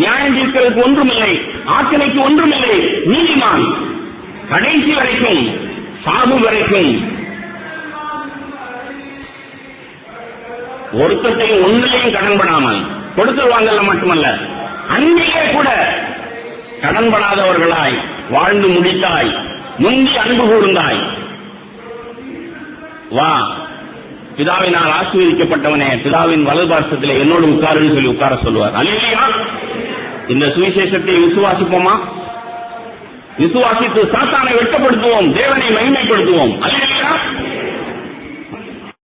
நியாயம் தீர்க்கிறதுக்கு ஒன்றுமில்லை, ஆக்கினைக்கு ஒன்றுமில்லை. நீதிமான் கடைசி வரைக்கும், சாகும் வரைக்கும். ஒருத்தத்தையும் ஒன்றிலையும் கடன்படாமல், கொடுத்து வாங்கல மட்டுமல்ல, அன்பிலே கூட கடன்படாதவர்களாய் வாழ்ந்து முடித்தாய், முந்தி அன்பு கூர்ந்தாய். வா பிதாவினால் ஆசீர்வதிக்கப்பட்டவனே, பிதாவின் வலது பார்சத்திலே என்னோடு உட்காருன்னு சொல்லி உட்கார சொல்லுவார். அல்லேலூயா. இந்த சுவிசேஷத்தை விசுவாசிப்போமா? விசுவாசித்து சாத்தானை வெட்டப்படுத்துவோம், தேவனை மகிமைப்படுத்துவோம். அல்லேலூயா.